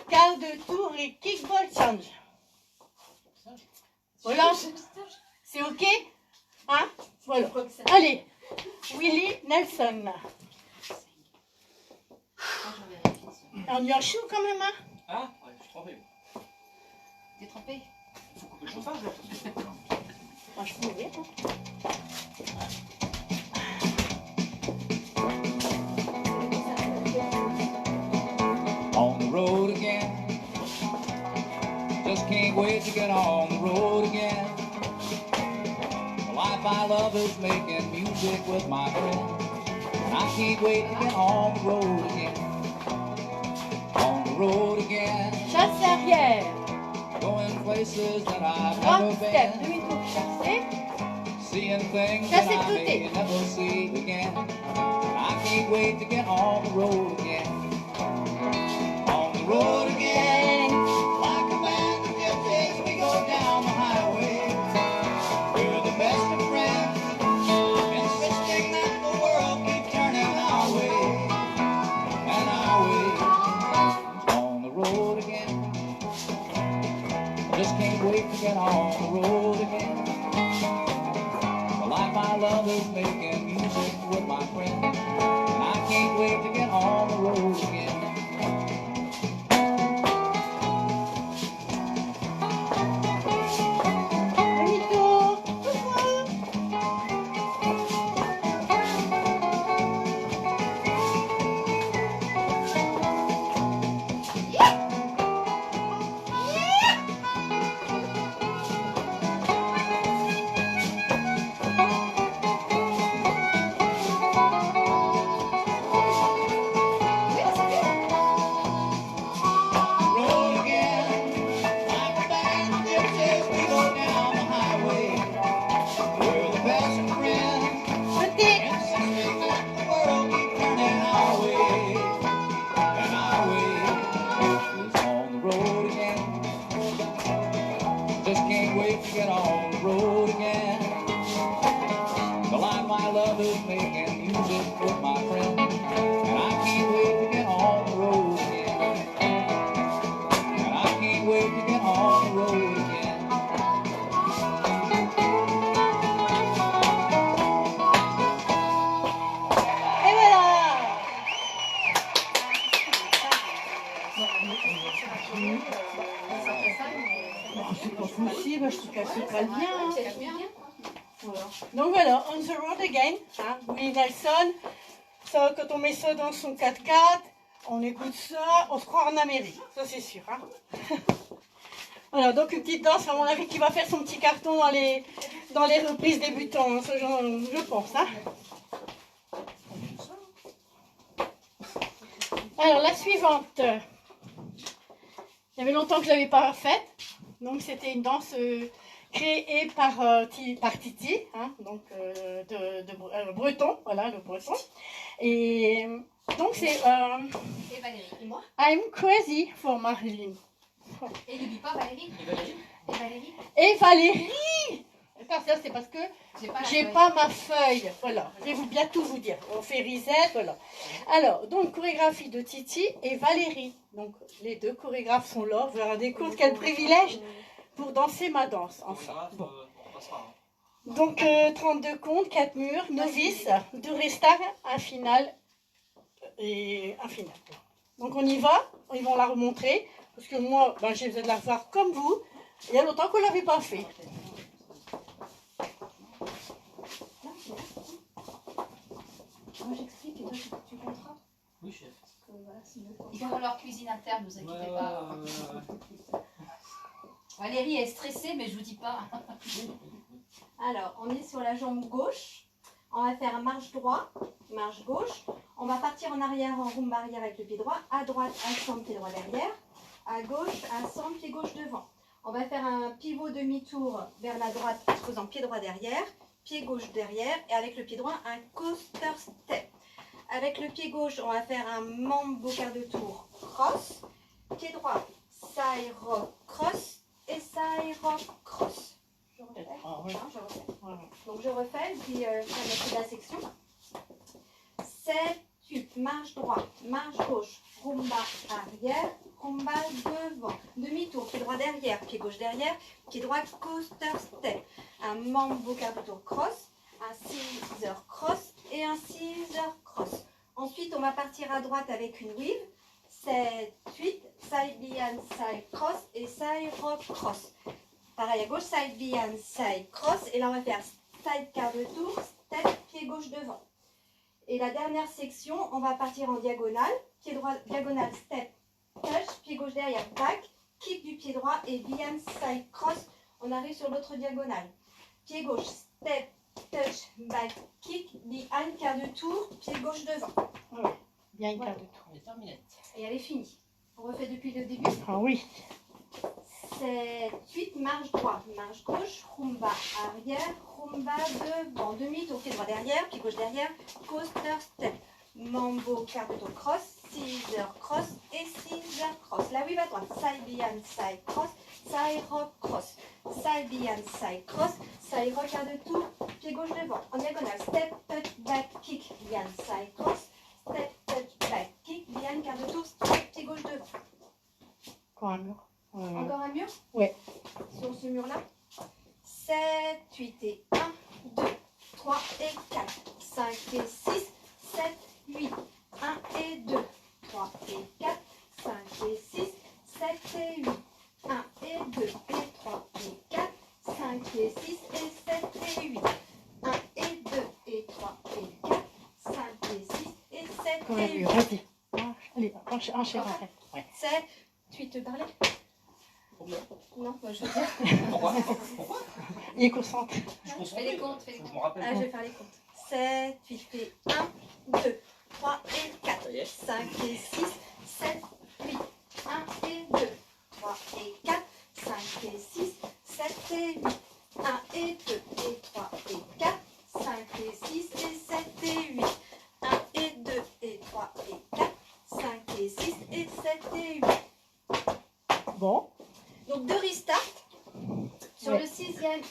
quart de tour et kick, ball change. Voilà, c'est ok? Hein? Voilà. Allez, Willie Nelson. On y a chaud quand même, hein? Ah, ouais, je suis trempé. T'es trempé? Faut couper le chauffage, là. Moi, je peux ouvrir. On the road again. Just can't wait to get on the road again. The life I love is making music with my friends. And I can't wait to get on the road again. On the road again. Chasse arrière. Going places that I've Rock never step, been. demi-tour chassé. Seeing things Chasse that I tout may est. never see again. And I can't wait to get on the road again. On the road again. Like a band of gypsies, we go down the highway. We're the best of friends, insisting that the world keep turning our way. And our way is on the road again. Just can't wait to get on the road again. The life I love is making music with my friends. And I can't wait to get on the road again. Demi-tour. Road again, like a band of gypsies, we go down the highway. We're the best of friends, Côté. insisting that the world keep turning our way. And our way is on the road again. Just can't wait to get on the road again. The life I love is making music with my friends. And I can't wait to get on the road again. And I can't wait to get on the road again. Et voilà. C'est pas possible, je trouve qu'elle se cale bien. hein. C'est bien. Voilà. Donc voilà, on the road again, hein, Willie Nelson. Ça, quand on met ça dans son 4x4, on écoute ça, on se croit en Amérique, ça c'est sûr. Hein. Voilà, donc une petite danse, à mon avis, qui va faire son petit carton dans les reprises débutantes, hein, je pense. Hein. Alors, la suivante. Il y avait longtemps que je ne l'avais pas faite. Donc, c'était une danse créée par Titi, hein, donc breton, voilà, le breton. Et donc, c'est Et Valérie. Et moi? I'm crazy for Marilyn. Et n'oublie pas Valérie. Et Valérie? Et Valérie? Et Valérie! Attends, ça, c'est parce que J'ai pas la j'ai feuille. pas ma feuille. Voilà, je vais vous bien tout vous dire. On fait reset, voilà. Alors, donc, chorégraphie de Titi et Valérie. Donc, les deux chorégraphes sont là. Vous vous rendez compte quel privilège pour danser ma danse. Enfin, Chorégraphe, bon. on passera. Hein. Donc, 32 comptes, 4 murs, novice, 2 restarts, un final et un final. Donc, on y va. Ils vont la remontrer. Parce que moi, ben, j'ai besoin de la revoir comme vous. Il y a longtemps qu'on ne l'avait pas fait. toi, tu compteras. Oui, chef. Parce que, voilà, c'est mieux pour Ils toi. font leur cuisine interne, ne vous Ouais, inquiétez pas. Valérie est stressée, mais je vous dis pas. Alors, on est sur la jambe gauche. On va faire un marche droit, marche gauche. On va partir en arrière en rumba arrière avec le pied droit. À droite, assemble, pied droit derrière. À gauche, assemble, pied gauche devant. On va faire un pivot demi-tour vers la droite en faisant pied droit derrière, pied gauche derrière. Et avec le pied droit, un coaster step. Avec le pied gauche, on va faire un mambo quart de tour cross. Pied droit, side rock cross et side rock cross. Je refais. Ah, oui. Hein, je refais. Ouais. Donc je refais, puis je vais mettre la section. 7, 8, marche droite, marche gauche, rumba arrière, rumba devant, demi-tour, pied droit derrière, pied gauche derrière, pied droit coaster step, un mambo quart de tour cross, un scissor cross et un scissor cross. Ensuite, on va partir à droite avec une weave, 7, 8, side behind, side cross et side rock cross. Pareil à gauche, side behind, side cross. Et là, on va faire side quart de tour, step, pied gauche devant. Et la dernière section, on va partir en diagonale. Pied droit, diagonale, step, touch, pied gauche derrière, back, kick du pied droit et behind, side cross. On arrive sur l'autre diagonale. Pied gauche, step, touch, back, kick, behind, quart de tour, pied gauche devant. Bien une quart de tour. On est terminé. Et elle est finie. On refait depuis le début. Ah oui. 7, 8, marche droite, marche gauche, rumba arrière, rumba devant, demi-tour, pied droit derrière, pied gauche derrière, coaster step, mambo quart de tour cross, scissor cross et scissor cross. La weave à droite, side behind, side cross, side rock cross, side behind, side cross, side rock quart de tour, pied gauche devant, en diagonale, step, touch, back, kick, behind, side cross, step, touch, back, kick, behind, quart de tour, step, pied gauche devant. Encore un mur. Encore un mur? Ouais. Sur ce mur-là. 7, 8 et 1, 2, 3 et 4, 5 et 6, 7, 8, 1 et 2, 3 et 4, 5 et 6, 7 et 8, 1 et 2 et 3 et 4, 5 et 6 et 7 et 8, 1 et 2 et 3 et 4, 5 et 6 et 7 Encore un et 8. mur. Vas-y. Ah, allez, enchaîne après. Ouais. 7, 8, te parlais? Combien? Non, moi je veux dire. Pourquoi? Pourquoi? Il est concentré. Je concentre. Fais les comptes, fais les Je comptes. me rappelle. Ah, je vais faire les comptes. 7, 8 et 1, 2, 3 et 4, Ça y est. 5 et 6, 7, 8, 1 et 2, 3 et 4, 5 et 6, 7 et 8, 1 et 2 et 3 et 4, 5 et 6 et 7 et 8, 1 et 2 et 3 et 4, 5 et 6 et 7 et 8. Bon. Donc deux restart sur Ouais. le 6e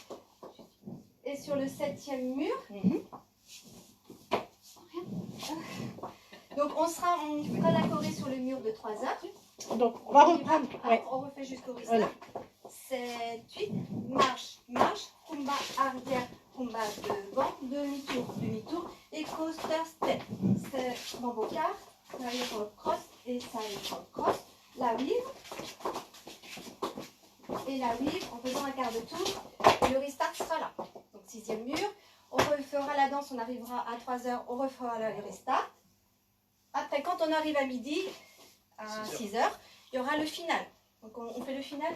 et sur le 7e mur. Mhm. Donc on fera la choré sur le mur de 3 heures. Donc, on va reprendre. Ouais. On refait jusqu'au restart. Voilà. 7, 8, marche, marche, rumba arrière, rumba devant, demi-tour, demi-tour et coaster step. C'est mambo quart, side rock cross et side rock cross. La weave. Et la weave en faisant un quart de tour. Et le restart sera là. Donc 6e mur. On refera la danse, on arrivera à 3 heures, on refera le restart. Après, quand on arrive à midi, à 6 heures, il y aura le final. Donc on fait le final.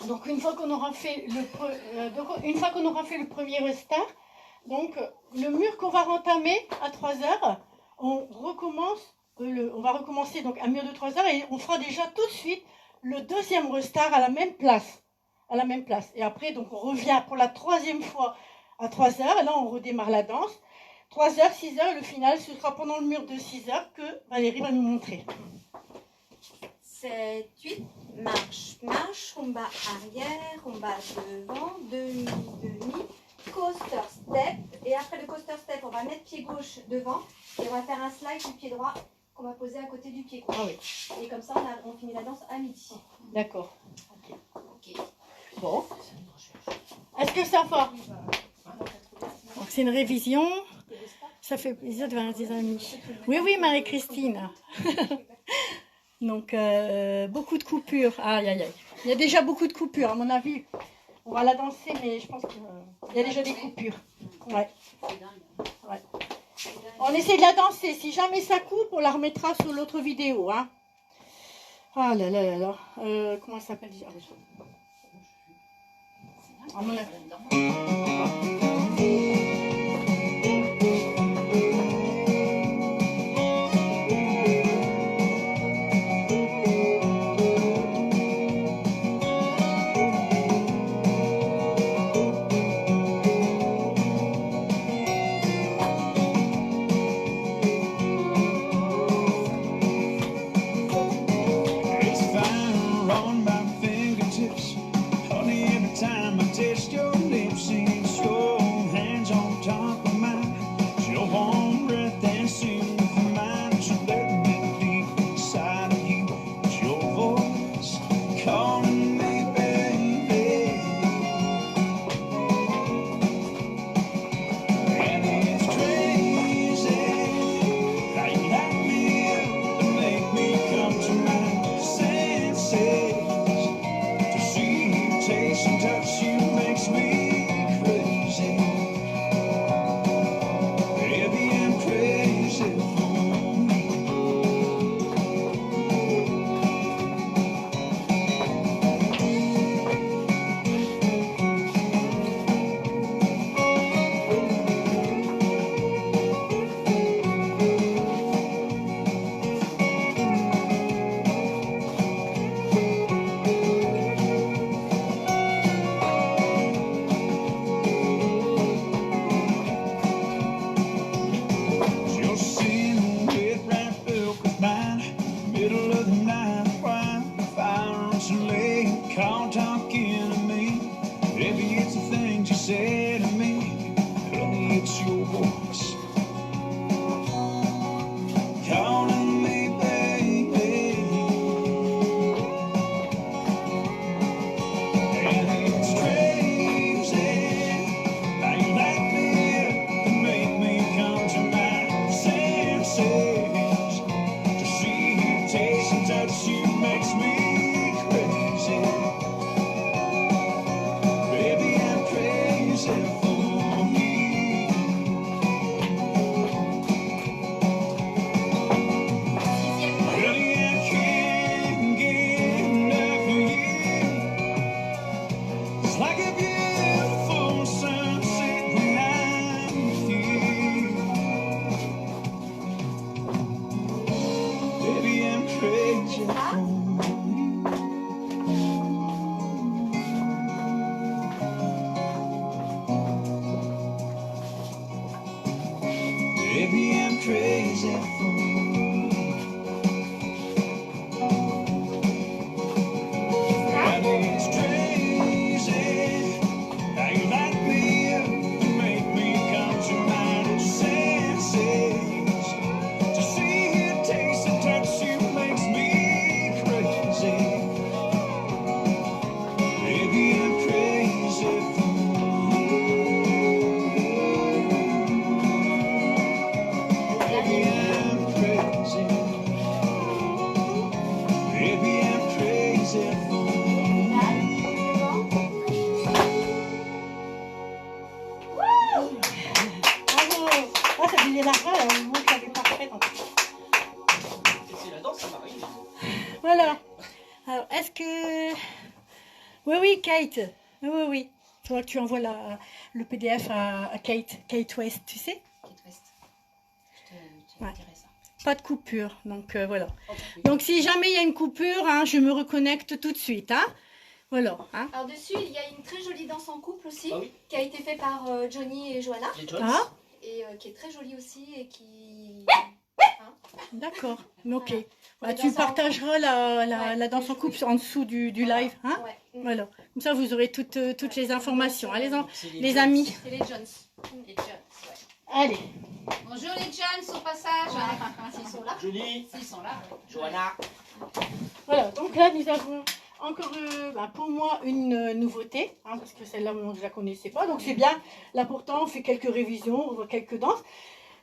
Donc une fois qu'on aura fait une fois qu'on aura fait le premier restart, donc le mur qu'on va rentamer à 3 heures, on va recommencer donc un mur de 3 heures et on fera déjà tout de suite le deuxième restart à la même place. Et après donc on revient pour la 3e fois à 3 heures et là on redémarre la danse. 3 heures, 6 heures et le final ce sera pendant le mur de 6 heures que Valérie va nous montrer. 7, 8, marche, marche, rumba arrière, rumba devant, demi, demi, coaster step. Et après le coaster step, on va mettre pied gauche devant et on va faire un slide du pied droit qu'on va poser à côté du pied gauche. Ah oui. Et comme ça, on finit la danse à midi. D'accord. Ok. Bon. Est-ce que ça va? Donc c'est une révision. Ça fait plaisir de voir des amis. Oui, oui, Marie-Christine. Donc, beaucoup de coupures. Aïe, aïe, aïe. Il y a déjà beaucoup de coupures, à mon avis. On va la danser, mais je pense qu'il y a déjà des coupures. Ouais. C'est dingue. Ouais. On essaie de la danser. Si jamais ça coupe, on la remettra sur l'autre vidéo. Hein. Ah là là là là. Comment elle s'appelle déjà? Ah, mon avis. It's fire on my fingertips. Honey, every time I taste your lips, it's your hands on top of mine. It's your warm breath dancing with mine. So let me deep inside of you. It's your voice calling me, baby. And it's crazy how you light me up and make me come to my senses. To see you, taste and touch you makes me crazy. Baby, I'm crazy for you. You're silhouette right up with mine. Middle of the night, while the fire's late, call talking to me. Maybe it's the things you say to me. Honey, it's your voice calling me, baby. And it's crazy how you light me up and make me come to my senses. To see you, taste and touch you makes me crazy. Baby, I'm crazy for you. Honey, I can't get enough of you. It's like a beautiful sunset when I'm with you. Baby, I'm crazy for you. Baby, I'm crazy for you. And it's crazy how you light me up and make me come to my senses. To see you, taste and touch you makes me crazy. Baby, I'm crazy for you. Baby, I'm crazy. Baby, I'm crazy for you. Bravo. Ah, ça faisait la fin, là. Moi, je l'avais pas faite. C'est la danse, ça m'arrive. Voilà. Alors, est-ce que... Oui, oui, Kate. Oui, oui, oui. Il faudra que tu envoies le PDF à Kate West, tu sais. Kate West. Je te Ouais. dirai ça. Pas de coupure, donc voilà. Ok. Donc, si jamais il y a une coupure, hein, je me reconnecte tout de suite. Hein. Voilà. Hein. Alors dessus, il y a une très jolie danse en couple aussi, Ah oui. qui a été faite par Johnny et Johanna, Les Jones. Ah, et qui est très jolie aussi, et qui... d'accord. Ok. Voilà. Bah, Les tu danses en partageras la danse en couple en dessous du live. Hein. Ouais. Voilà. Comme ça, vous aurez toutes les informations. Allez, C'est les Jones. amis. C'est les Jones. Les Jones, ouais. Allez. Bonjour les Jones au passage. S'ils sont là. Julie, S'ils sont là. ouais. Johanna. Voilà. Donc là, nous avons encore, pour moi, une nouveauté. Hein, parce que celle-là, moi, je ne la connaissais pas. Donc c'est bien. Là, pourtant, on fait quelques révisions, on voit quelques danses.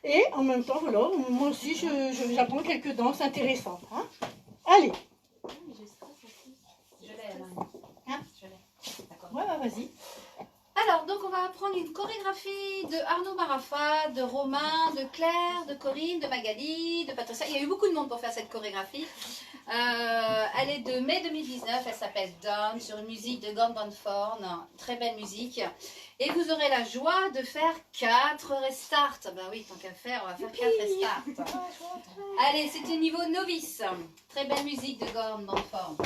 Et en même temps, voilà, moi aussi, j'apprends quelques danses intéressantes. Hein. Allez. Je l'ai, là. Hein? Je l'ai. D'accord. Ouais, vas-y. Alors, donc on va apprendre une chorégraphie de Arnaud Marafa, de Romain, de Claire, de Corinne, de Magali, de Patricia. Il y a eu beaucoup de monde pour faire cette chorégraphie. Elle est de mai 2019, elle s'appelle Dawn, sur une musique de Gordon Van Forn, très belle musique. Et vous aurez la joie de faire 4 restarts. Ben oui, tant qu'à faire, on va faire 4 restarts. Allez, c'était niveau novice. Très belle musique de Gordon Van Forn.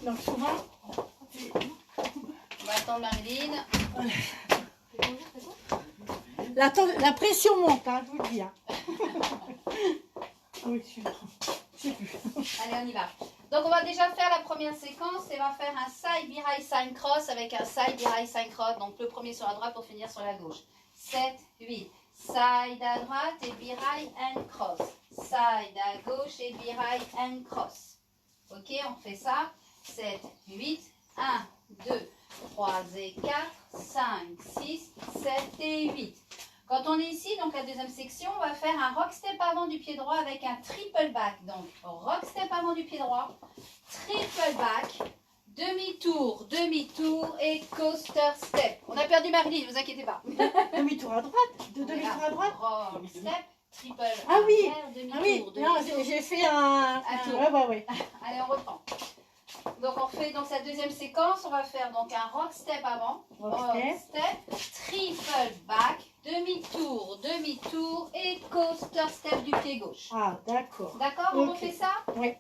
Donc souvent, On va attendre Marilyn. la pression monte, hein, je vous le dis. Hein. Oui, je sais plus. Allez, on y va. Donc, on va déjà faire la première séquence et on va faire un side, behind, side, cross avec un side, behind, side, cross. Donc, le premier sur la droite pour finir sur la gauche. 7, 8. Side à droite et behind and cross. Side à gauche et behind and cross. Ok, on fait ça. 7, 8. 1, 2, 3 et 4, 5, 6, 7 et 8. Quand on est ici, donc la deuxième section, on va faire un rock step avant du pied droit avec un triple back. Donc, rock step avant du pied droit, triple back, demi-tour, demi-tour et coaster step. On a perdu Marilyn, ne vous inquiétez pas. Demi-tour à droite, demi-tour à droite. Rock step, triple Ah oui, arrière, demi-tour, ah oui, non, demi-tour. j'ai fait un tour. Ouais. Allez, on reprend. Donc, on fait dans sa deuxième séquence, on va faire donc un rock step avant, Rock step, triple back, demi-tour, demi-tour et coaster step du pied gauche. Ah, d'accord. D'accord, on Ok. refait ça? Oui.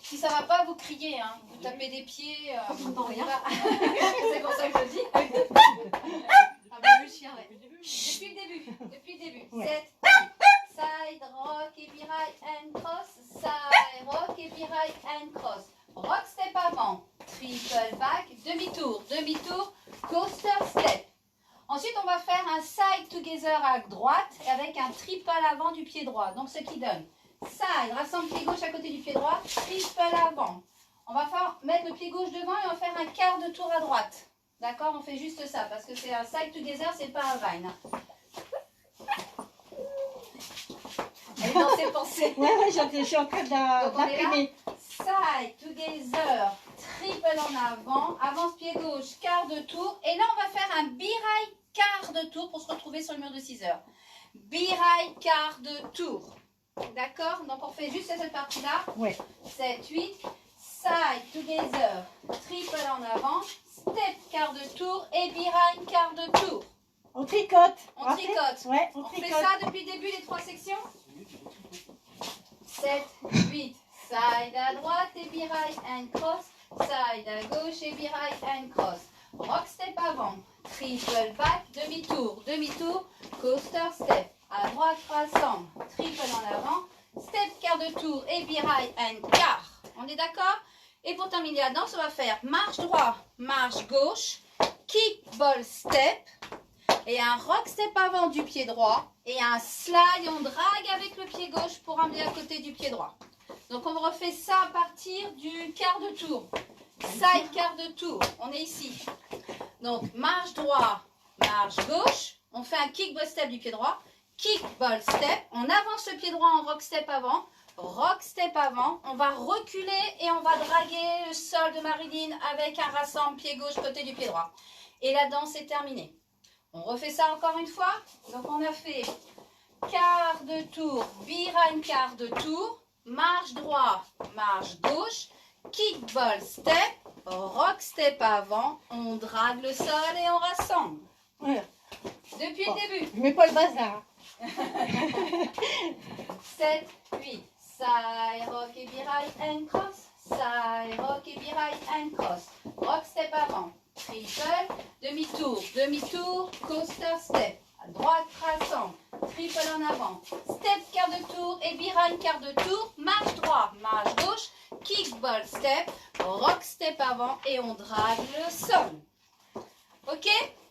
Si ça va pas, vous criez, hein. Vous tapez des pieds. On n'entend rien. C'est pour ça que je le dis. Ah bah le chien, ouais. Depuis le début. Depuis le début. Ouais. 7, side, rock et behind and cross. Side, rock et behind and cross. Rock step avant. Triple back. Demi-tour. Demi-tour. Coaster step. Ensuite, on va faire un side together à droite avec un triple avant du pied droit. Donc, ce qui donne side, rassemble pied gauche à côté du pied droit, triple avant. On va mettre le pied gauche devant et on va faire un quart de tour à droite. D'accord? On fait juste ça parce que c'est un side together, c'est pas un vine. Elle est dans ses pensées. Ouais, je suis en train Donc, on est là. d'imprimer. Side together, triple en avant, avance pied gauche, quart de tour. Et là, on va faire un behind quart de tour pour se retrouver sur le mur de 6 heures. Behind quart de tour. D'accord? Donc, on fait juste cette partie-là. Ouais. 7, 8. Side together, triple en avant, step quart de tour et behind quart de tour. On tricote. On Après, tricote. Ouais, on On fait tricote. ça depuis le début, les 3 sections. 7, 8. Side à droite et behind and cross. Side à gauche et behind and cross. Rock step avant. Triple back, demi-tour, demi-tour, coaster step. À droite, rassemble. Triple en avant. Step quart de tour et behind and quart. On est d'accord? Et pour terminer la danse, on va faire marche droit, marche gauche, kick ball step. Et un rock step avant du pied droit. Et un slide, on drague avec le pied gauche pour emmener à côté du pied droit. Donc on refait ça à partir du quart de tour. Side quart de tour. On est ici. Donc marche droit, marche gauche. On fait un kick ball step du pied droit. Kick ball step. On avance le pied droit en rock step avant. Rock step avant. On va reculer et on va draguer le sol de Marilyn avec un rassemble pied gauche côté du pied droit. Et la danse est terminée. On refait ça encore une fois. Donc on a fait quart de tour, behind quart de tour, marche droit, marche gauche, kick ball step, rock step avant, on drague le sol et on rassemble. Voilà. Depuis le début. Je mets pas le bazar. 7, 8, side, rock et behind and cross, side, rock et behind and cross, rock step avant, triple, demi-tour, demi-tour, coaster step, à droite, rassemble, triple en avant, step quart de tour et behind quart de tour, marche droit, marche gauche, kick ball step, rock step avant et on drague le sol. Ok?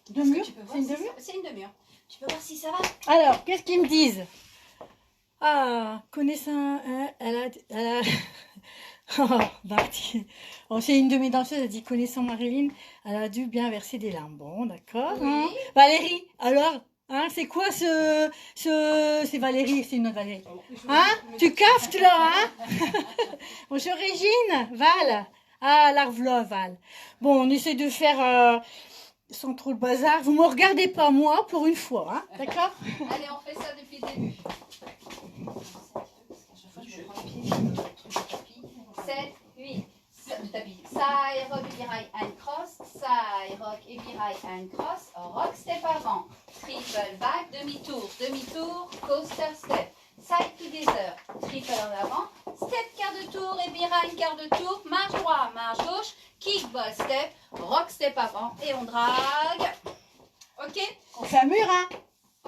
Deux murs? Tu peux voir C'est une si demi-heure? c'est une demi-heure. Tu peux voir si ça va? Alors, qu'est-ce qu'ils me disent? Ah, connaissant, elle a... Oh, Marty. Bon, c'est une de mes danseuses, elle dit connaissant Marilyn, elle a dû bien verser des larmes. Bon, d'accord. Oui. Hein. Valérie, alors, hein, c'est quoi c'est Valérie, c'est une autre Valérie. Hein? Tu caftes là, hein? Bonjour Régine, Val. Ah, la revoilà, Val. Bon, on essaie de faire sans trop le bazar. Vous me regardez pas moi pour une fois, hein, d'accord? Allez, on fait ça depuis le début. 7, 8. Du tapis. Side, rock, et biraille, and cross. Side, rock, et biraille, and cross. Rock, step avant. Triple back, demi-tour. Demi-tour, coaster step. Side together. Triple en avant. Step, quart de tour, et biraille, quart de tour. Marche droit, marche gauche. Kickball step. Rock, step avant. Et on drague. Ok? On fait un mur, hein?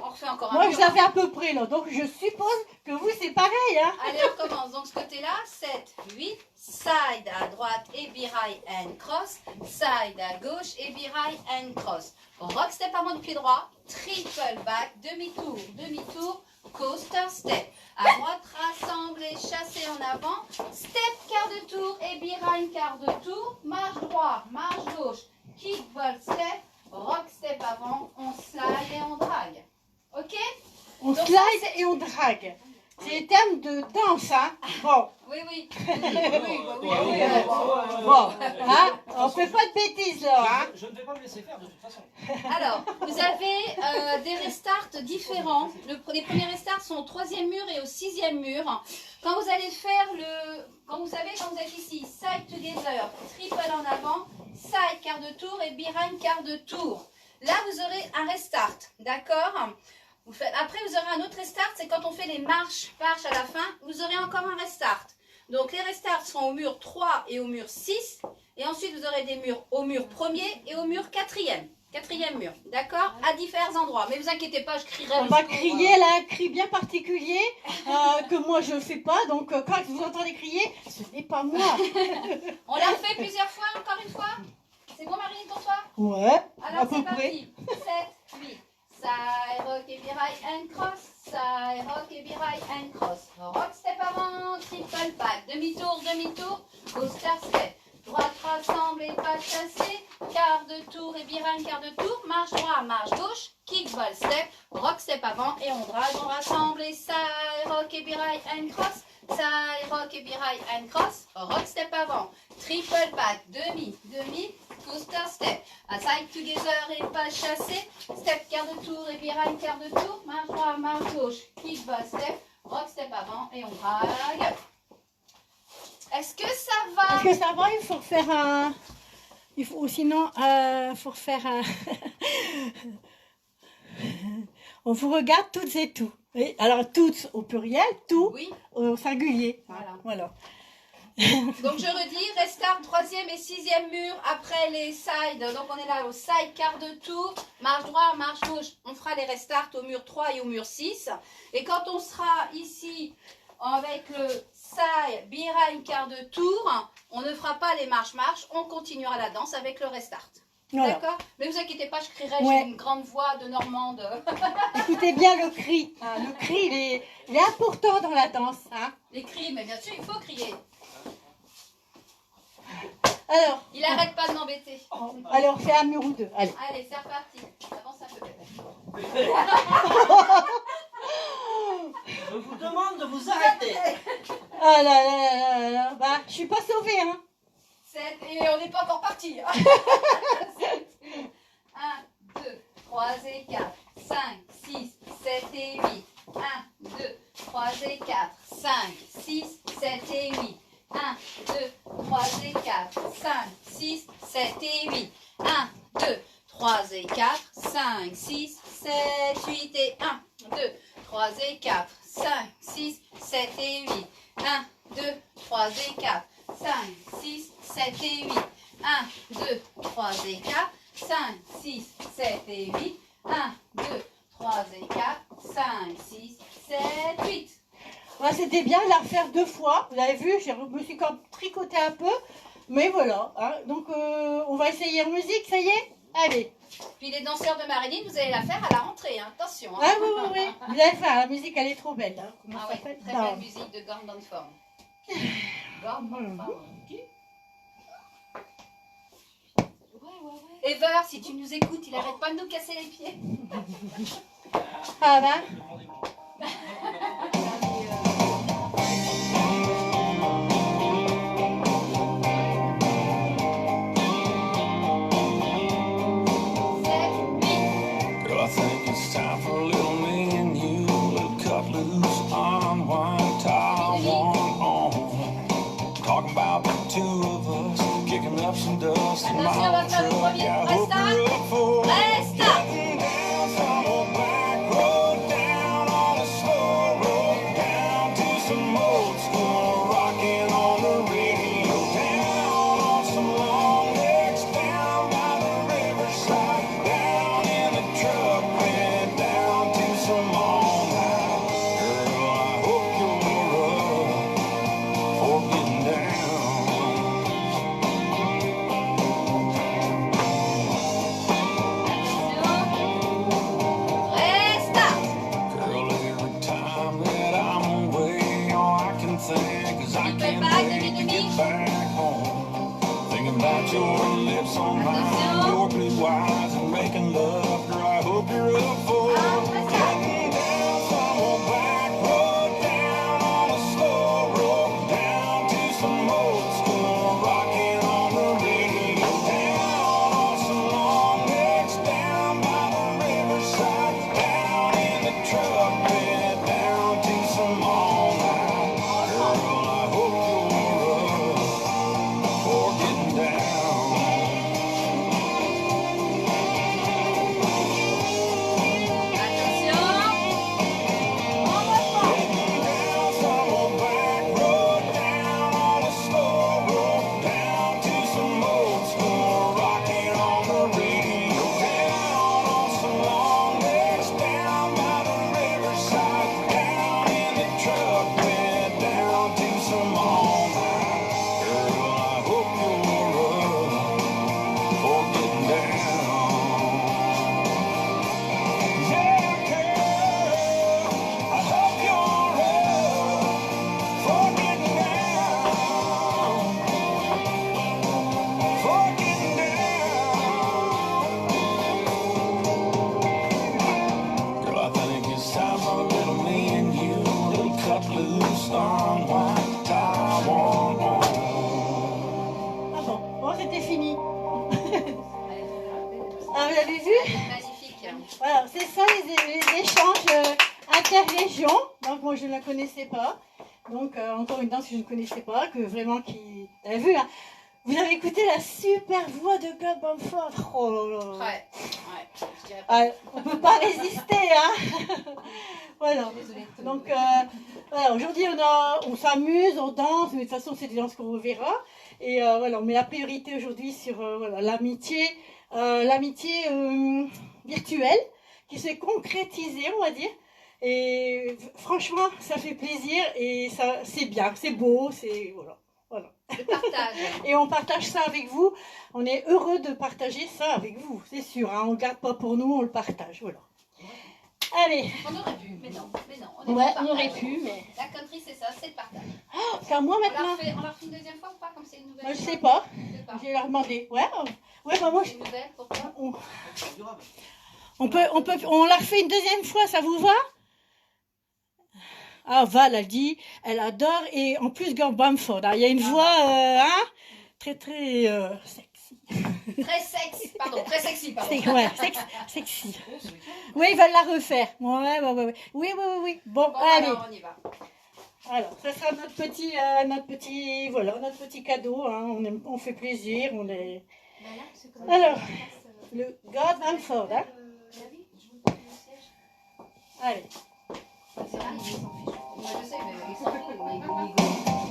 On refait encore un Moi, mur. je l'avais à peu près, là. Donc, je suppose que vous, c'est pareil, hein? Allez, on commence. Donc, ce côté-là, 7, 8, side à droite et biraille and cross, side à gauche et biraille and cross. Rock step avant du pied droit, triple back, demi-tour, demi-tour, coaster step. À droite, rassemble et chasser en avant, step quart de tour et biraille quart de tour, marche droit, marche gauche, kickball step, rock step avant, on slide et on drague. Ok? On Donc, slide et on drague. C'est les termes de danse, hein? Bon. Oui, oui. Bon, hein? On fait pas de bêtises, là, hein? Je ne vais pas me laisser faire de toute façon. Alors, vous avez des restarts différents. Les premiers restarts sont au 3e mur et au 6e mur. Quand vous allez faire quand vous êtes ici, side together, triple en avant, side quart de tour et behind quart de tour. Là, vous aurez un restart, d'accord? Après, vous aurez un autre restart, c'est quand on fait les marches à la fin, vous aurez encore un restart. Donc, les restarts seront au mur 3 et au mur 6. Et ensuite, vous aurez des murs au mur 1er et au mur 4e. 4e mur, d'accord? À différents endroits. Mais vous inquiétez pas, je crierai. On va crier, là, un cri bien particulier que moi, je ne fais pas. Donc, quand vous entendez crier, ce n'est pas moi. On l'a refait plusieurs fois, encore une fois? C'est bon, Marie, pour toi? Ouais, Alors, à peu c'est près. parti. 7, 8. Side, rock et biraille and cross. Side, rock et biraille and cross. Rock step avant, triple back. Demi-tour, demi-tour, coaster step. Droite rassemble et pas chassé. Quart de tour et biraille, quart de tour. Marche droit, marche gauche. Kickball step. Rock step avant et on drague, on rassemble. Et side, rock et biraille and cross. Side, rock et biraille and cross. Rock step avant. Triple back, demi, coaster step. À side together et pas chassé. Step quart de tour et biraille quart de tour. Marche droit, marche gauche. Kickball step. Rock step avant et on drague. Est-ce que ça va? Est-ce que ça va? Il faut refaire un... Il faut, sinon, faut refaire un... On vous regarde toutes et tout. Oui, alors, toutes au pluriel, tout Oui. au singulier. Voilà. Voilà. Donc je redis, restart 3e et 6e mur après les sides. Donc on est là au side quart de tour, marche droit, marche gauche. On fera les restarts au mur 3 et au mur 6. Et quand on sera ici avec le side behind quart de tour, on ne fera pas les marches-marches, on continuera la danse avec le restart. Voilà. D'accord? Mais vous inquiétez pas, je crierai, Ouais. j'ai une grande voix de Normande. Écoutez bien le cri. Hein. Le cri, il est important dans la danse. Hein. Les cris, mais bien sûr, il faut crier. Alors, Il arrête pas de m'embêter. alors, fais un mur ou deux. Allez. Allez, c'est reparti. Avance un peu, bébé. Je vous demande de vous arrêter. Ah là là là là là. Bah, je suis pas sauvée, hein. 7, et on n'est pas encore parti. 1, 2, 3 et 4, 5, 6, 7 et 8. 1, 2, 3 et 4, 5, 6, 7 et 8. 1, 2, 3 et 4, 5, 6, 7 et 8. 1, 2, 3 et 4, 5, 6, 7, 8 et 1, 2, 3 et 4, 5, 6, 7 et 8. 1, 2, 3 et 4, 5, 6, 7 et 8. 1, 2, 3 et 4, 5, 6, 7 et 8. 1, 2, 3 et 4, 5, 6, 7, 8. Ouais, c'était bien de la refaire deux fois. Vous avez vu, je me suis quand même tricoté un peu. Mais voilà. Hein. Donc, on va essayer en musique, ça y est? Allez. Puis les danseurs de Marilyn, vous allez la faire à la rentrée, hein. Attention. Hein. Ah oui, oui, oui. Vous allez faire, la musique, elle est trop belle. Hein. Comment Ah ça oui, s'appelle? très Non. belle musique de Gordon Form. Gordon Form. Ever, si tu nous écoutes, il arrête pas de nous casser les pieds. Ah ben. it's time for a little me and you, a little cut loose, unwind, tie one on. Talking about the two of us, kicking up some dust in my Attention, on va old faire le truck. premier. Yeah, I hope Resta. you're up for Resta. getting down some old back road, down on a slow road, down to some old school rocking on the radio, down on some long necks, down by the riverside, down in the truck bed, down to some all night. Girl, I hope you're up for getting down. Resta. Girl, every time that I'm away, all I can think is I can't wait to get back home. Thinking about your lips on mine, your blue eyes, and making love. Girl, I hope you're up for getting down some old back road, down on a slow road, down to some old school rocking on the radio, down on some long necks, down by the riverside, down in the truck bed, down to some all night. Girl, I hope you're up for getting down. Attention. On reprend. Down some old back road, down on a slow road, down to some old school rocking on the radio, down on some long necks, down by the riverside, down in the truck bed, down to some all night. Girl, I hope you're up for getting down. Yeah, girl, I hope you're up for getting down, for getting down. Girl, I think it's time for a little me and you, a little cut loose, unwind, tie one on. Ah bon, bon c'était fini. Ah, vous avez vu? Magnifique. Voilà, c'est ça les échanges interrégions. Donc moi je ne la connaissais pas. Donc encore une danse que je ne connaissais pas, que vraiment qui... Vous avez vu, hein, vous avez écouté la super voix de God Bamford. Oh là là. Ouais. Je dirais pas. Ah, on ne peut pas résister, hein. Voilà. Désolée. Donc voilà, aujourd'hui on s'amuse, on danse, mais de toute façon c'est des danses qu'on reverra. Et voilà, on met la priorité aujourd'hui sur voilà, l'amitié virtuelle qui s'est concrétisée, on va dire. Et franchement, ça fait plaisir et ça, c'est bien, c'est beau, c'est voilà. Le partage. Et on partage ça avec vous. On est heureux de partager ça avec vous, c'est sûr. Hein, on ne garde pas pour nous, on le partage. Voilà. Allez. On aurait pu, mais non. Ouais, est on aurait partage. pu, mais. La country, c'est ça, c'est le partage. Oh, c'est à moi On la maintenant. refait une deuxième fois ou pas, comme c'est une nouvelle? Moi, je sais pas. Je sais pas. Je vais leur demander. Ouais, bah moi, C'est une nouvelle, pourquoi? on la refait une deuxième fois, ça vous va? Ah, Val, elle dit, elle adore, et en plus, Girl Bamford, hein, il y a une voix, hein, très, très sexy. Très sexy, pardon. Ouais, sexy. Oui, ils veulent la refaire. Ouais. Oui. Bon, Bon, allez. alors, on y va. Alors, ça sera notre petit cadeau, hein, on fait plaisir, on est... Alors, le God Bamford, hein. Allez. Moi, je sais, mais ils s'en foutent.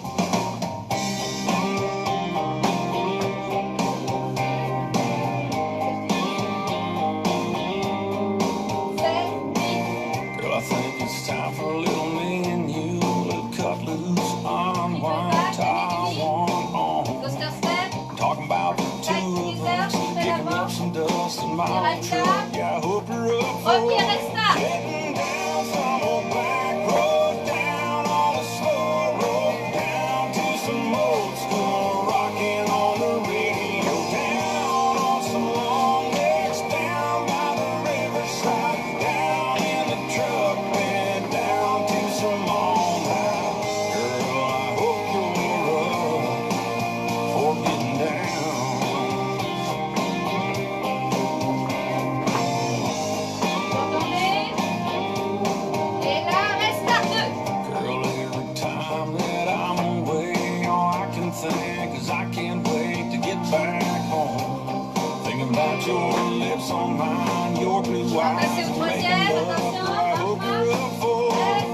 Girl, I think it's time for a little me and you, a little cut loose, unwind, tie one on. Coaster step. Talking about the two of us, kicking up some dust in my old truck. Yeah, I hope you're up for Ok, resta. getting down some clue On va why passer au troisième, attention, I hook her up for.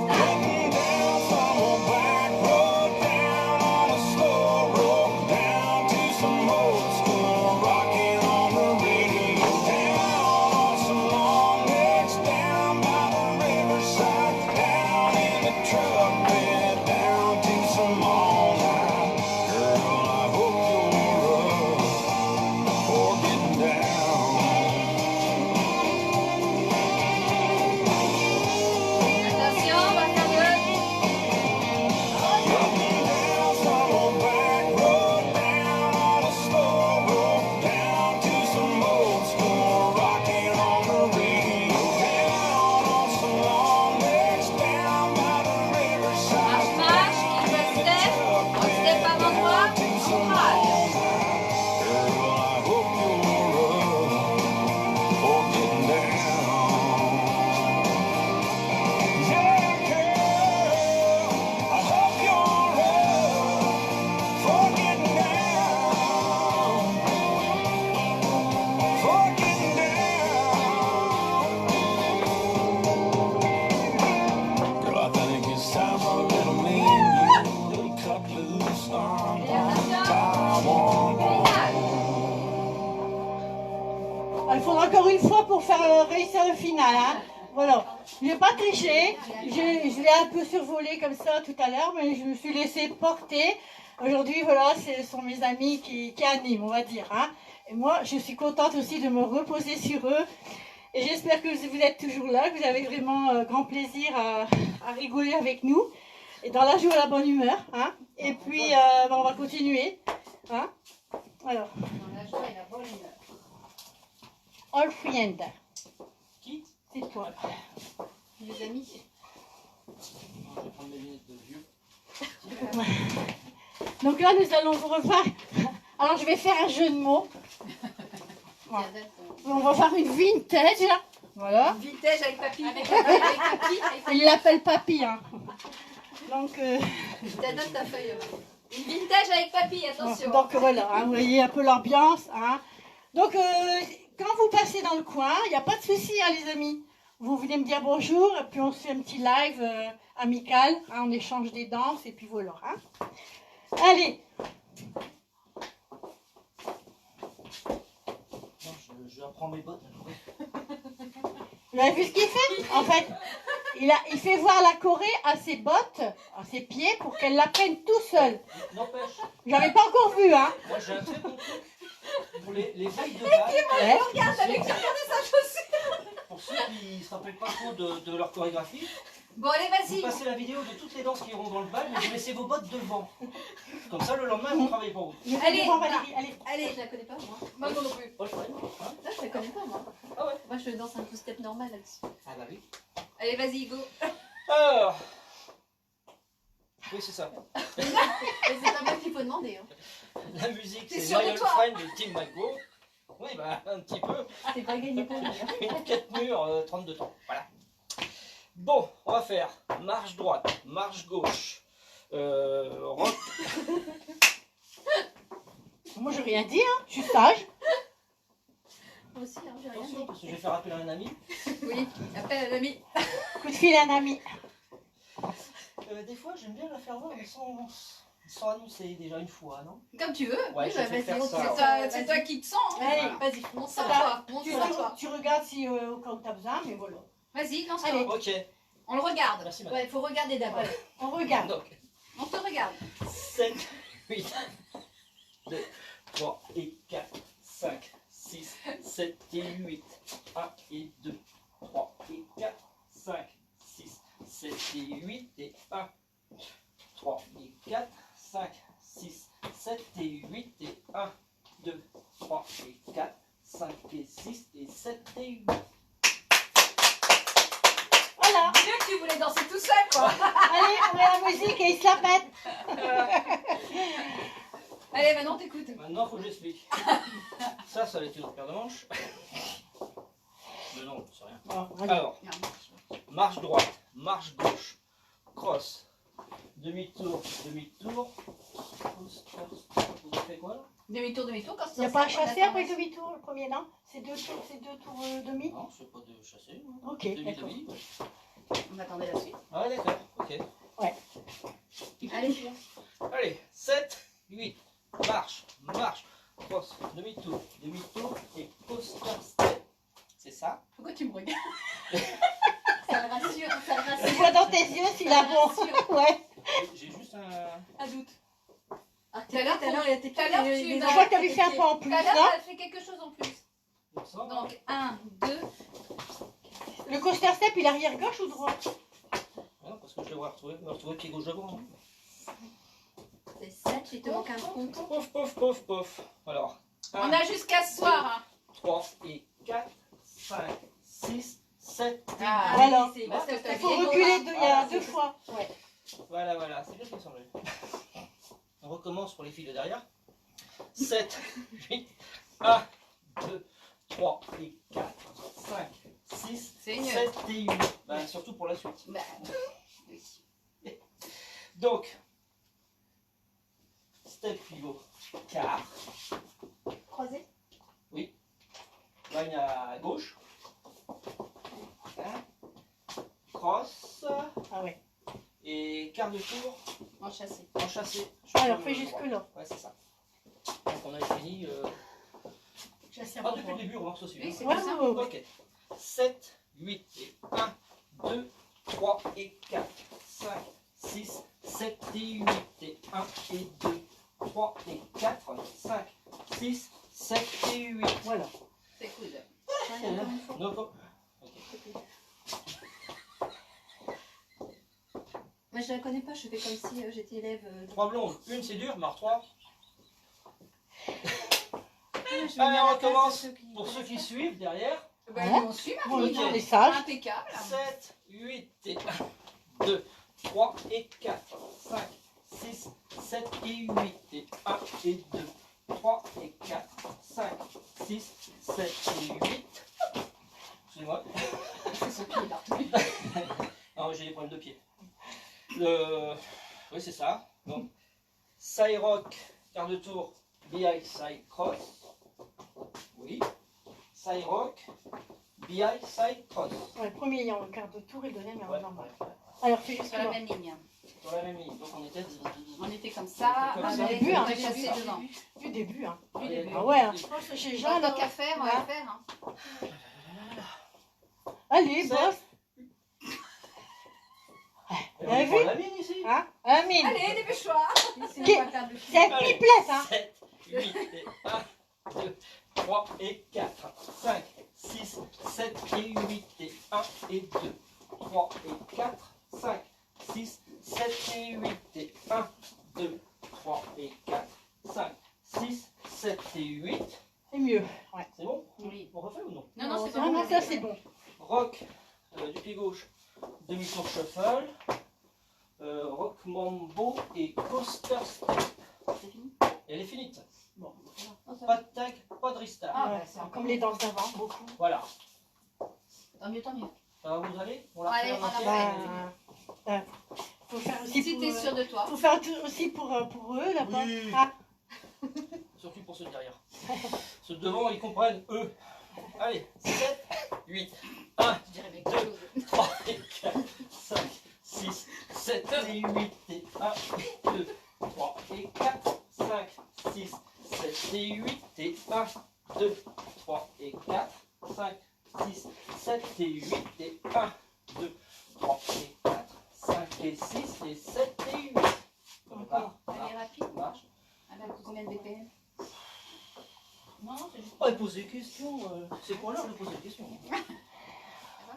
Getting down some old back road, down on a slow road, down to some old school rocking on the radio, down on some long necks, down by the riverside, down in the truck bed, down to some all night. Girl, I hope you're up for getting down. attention, on va faire deux. Getting down some old back road, down on a slow road, down to some old school rocking on the radio, down on some long necks, down by the riverside, Marche, marche, qui veut step, on step avant droit, on râle. Girl, I hope you're up for getting down. Yeah, girl, I hope you're up for getting down. For getting down. Girl, I think it's time for a little me and you, little cut loose on Taiwan. Il faudra encore une fois pour faire réussir le final. Hein. Voilà. Je n'ai pas triché. Je l'ai un peu survolé comme ça tout à l'heure, mais je me suis laissé porter. Aujourd'hui, voilà, ce sont mes amis qui animent, on va dire. Hein. Et moi, je suis contente aussi de me reposer sur eux. Et j'espère que vous êtes toujours là, que vous avez vraiment grand plaisir à rigoler avec nous. Et dans la joie et la bonne humeur. Hein. Et puis, on va continuer. Hein. Alors, Dans la joie et la bonne humeur. all friend. Qui? C'est toi. Les amis. Je vais prendre mes lunettes de vieux. Donc là, nous allons vous refaire. Alors, je vais faire un jeu de mots. Voilà. On va faire une vintage. Voilà. Vintage avec papy. Il l'appelle papy. Hein. Donc, Je te donne ta feuille. Une vintage avec papy, attention. donc voilà, hein, vous voyez un peu l'ambiance. Hein. Donc, quand vous passez dans le coin, il n'y a pas de souci, hein, les amis. Vous venez me dire bonjour, et puis on se fait un petit live amical. Hein, on échange des danses, et puis voilà. Hein. Allez, Non, je reprends mes bottes. vous avez vu ce qu'il fait? En fait, il fait voir la Corée à ses bottes, à ses pieds, pour qu'elle l'apprenne tout seul. N'empêche, J'avais pas encore vu, hein. moi j'ai un très bon truc pour les veilles de balle. Ouais. Regarde avec sa chaussure. Pour ceux qui ne se rappellent pas trop de leur chorégraphie, Bon, allez, vous vas-y. passez la vidéo de toutes les danses qui iront dans le bal, mais vous laissez vos bottes devant. Comme ça, le lendemain, vous travaillez pour vous. Allez, Devant Valérie, allez. Allez. Je la connais pas, moi. Moi non plus. Oh, je ferai. Hein? Là, je la connais pas, moi. Ah ouais. Moi, je danse un two-step normal là-dessus. Ah bah oui. Allez, vas-y, go. Alors. Oui, c'est ça. Et c'est pas moi qu'il faut demander. Hein. La musique, T'es c'est sûr de My Old toi? Friend de Tim McGraw. Oui, bah, un petit peu. C'est pas gagné pour moi. Une 4 murs, 32 temps. Voilà. Bon, on va faire marche droite, marche gauche, rock. Moi, je n'ai rien dit, hein. Je suis sage. Moi aussi, hein, j'ai rien Attention, dit. parce que je vais faire appeler un ami. Oui, appelle un ami. Coup de fil à un ami. Des fois, j'aime bien la faire voir, mais sans annoncer déjà une fois, non? Comme tu veux. Ouais, Oui, je bah, vais vas-y, faire on ça. fait alors. C'est toi qui te sens. Hein. Allez, Voilà. Vas-y, monte Sans ça. toi. Monte tu, sur toi. tu regardes si au cas où tu as besoin, mais voilà. Vas-y, lance-toi. Allez. Ok, On le regarde. merci madame. Ouais, il faut regarder d'abord. On regarde. Donc, On te regarde. 7, 8, 2, 3 et 4, 5, 6, 7 et 8. 1 et 2, 3 et 4, 5, 6, 7 et 8 et 1, 3 et 4, 5, 6, 7 et 8 et 1, 2, 3 et 4, 5 et 6 et 7 et 8. Voilà. Mieux que tu voulais danser tout seul, quoi. Allez, on met la musique et il se la pète. Allez, maintenant t'écoutes. Maintenant, il faut que j'explique. Ça va être une autre paire de manches. Mais non, c'est rien. Bon, allez. Alors, marche droite, marche gauche, cross, Demi-tour, demi-tour. Vous avez fait quoi là? Demi-tour, quand Il n'y a pas un chassé après le demi-tour, le premier, non? C'est deux tours demi? Non, c'est pas de chasser. Ok, d'accord. Demi-demi. On attendait la suite. Ah ouais, d'accord, ok. Allez, Allez, 7, 8, marche, marche, cross, demi-tour, demi-tour et coaster step. C'est ça? pourquoi tu me regardes? Ça le rassure, ça le Je rassure. vois dans tes yeux s'il a bon. Ouais. J'ai juste un... Un doute. Ah, Tout à l'heure, il était tout à l'heure, tu- Je vois que tu as lui fait un pas en plus, Tout à l'heure, là. elle fait quelque chose en plus. Comme ça. Donc, 1, 2, Le coaster step, il est arrière gauche ou droite? Non, parce que je devrais retrouver pied gauche devant. C'est 7, il te manque un compte. Pof, pof, pof, pof. Alors, on a jusqu'à ce soir. 3 et 4, 5, 6, 7, 8. Ah, Voilà. c'est parce que t'as Il faut bien reculer compris. il y a deux fois. Ouais. Voilà, voilà, c'est bien ce qui me semblait. On recommence pour les filles de derrière. 7, 8, 1, 2, 3 et 4, 5, 6, C'est mieux. 7 et 8. Bah, surtout pour la suite. Bah, oui. Donc, step pivot, quart, Croisé. ligne à gauche, hein, cross, Ah ouais. et quart de tour En chassé. en chassé. Alors, Sur fais le jusque droit. là. Ouais, c'est ça. Donc, on a fini. Chassé Ah, depuis le début, on remarque aussi. Oui, hein. c'est Ouais, comme ça. ouais, ouais. Ok. 7, 8 et 1, 2, 3 et 4, 5, 6, 7 et 8 et 1 et 2, 3 et 4, 5, 6, 7 et 8. Voilà. C'est cool. Non, pas. Ok. Moi, je ne la connais pas, je fais comme si j'étais élève. 3 blondes. Une c'est dur, mais alors 3. Je Allez, mets à on la place de recommence ceux qui- pour ceux qui suivent derrière. Bah, Ouais. on suit, Bon, Marine. on est sage. Impeccable. 7, 8 et 1, 2, 3 et 4, 5, 6, 7 et 8 et 1 et 2, 3 et 4, 5, 6, 7 et 8. Excusez-moi. C'est son pied là. Non, j'ai des problèmes de pied. Oui, c'est ça. Donc, side rock, quart de tour, behind side cross. Oui. Side rock, behind side cross. Ouais, le premier, il y a un quart de tour et le deuxième, il y a Ouais, un normal. ouais. Alors, fais jusque Sur la là. même ligne. Sur la même ligne. Donc, on était. On était comme ça. Comme ça. avec Début, hein. le chassé devant. Du début, hein. Du début. Ah ouais, hein. Je pense que chez Jean, Tant là. qu'à faire, on va le faire. Hein. Allez, Sept. boss. Et Vous on avez prend vu la ligne ici. Hein? Amine. Allez, dépêche-toi. C'est Qui- pas table. C'est pipelette, hein. 7, 8 et 1, 2, 3 et 4, 5, 6, 7 et 8 et 1 et 2, 3 et 4, 5, 6, 7 et 8 et 1, 2, 3 et 4, 5, 6, 7 et 8. C'est mieux. Ouais. C'est bon? Oui. On refait ou non? Non, non, c'est Ah bon. non, ça, c'est bon. Rock du pied gauche, demi-tour shuffle, rock mambo et coaster step. C'est fini. Et elle est finie. ça. Bon. Pas de tag, pas de restart. Ah, Ouais, bah, c'est comme les danses d'avant, beaucoup. Voilà. Tant mieux, tant mieux. Ça va vous aller? On la Allez, refait en on la entière? Bah, faut faire aussi Si pour, t'es sûr de toi. faut faire aussi pour eux, là-bas. Oui. Ah, Surtout pour ceux de derrière. Ceux de devant, ils comprennent, eux. Allez, 7, 8, 1, Je dirais quelque chose. 3 et 4, 5, 6, 7 et 8 et 1 et 2, 3 et 4, 5, 6, 7 et 8 et 1, 2, 3 et 4, 5, 6, 7 et 8 et 1, 2, 3 et 4, 5 et 6 et 7 et 8. encore. Elle est rapide. Ça marche. Elle a combien de BPM? Non, c'est juste. Oh, elle pose des questions. C'est pour l'heure de poser des questions.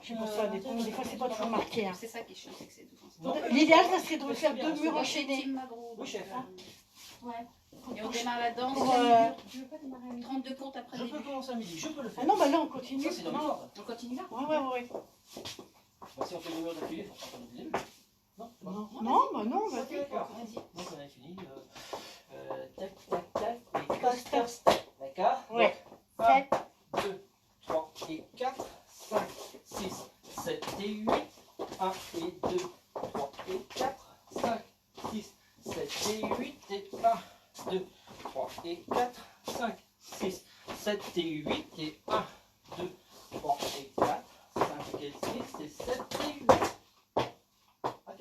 Je sais pas ça, des fois, c'est pas toujours marqué. Hein. C'est ça qui est chiant, c'est que c'est tout. Non, L'idéal, ça serait de mais faire c'est bien, deux c'est murs bien. enchaînés. Team Magro. Oui, chef. Ouais. Et on démarre la danse. Pour, Je veux pas démarrer à midi. 32 comptes après Je le peux début. commencer à midi, je peux le Ah faire. non, bah là, on continue. Ça, c'est dans Non. l'ordre. On continue là. Ouais. Bah, si on fait 2 heures d'affilée, il faut faire du début. Non, c'est pas Non, grave. non, Ok, vas-y. d'accord. Vas-y. Donc on a fini. Tac, tac, tac. Et coaster step. D'accord? Ouais. Donc, 1, 2, 3 et 4, 5, 6, 7 et 8. 1 et 2, 3 et 4, 5, et 8 et 1, 2, 3 et 4, 5 et 6 et 7 et 8. Ah,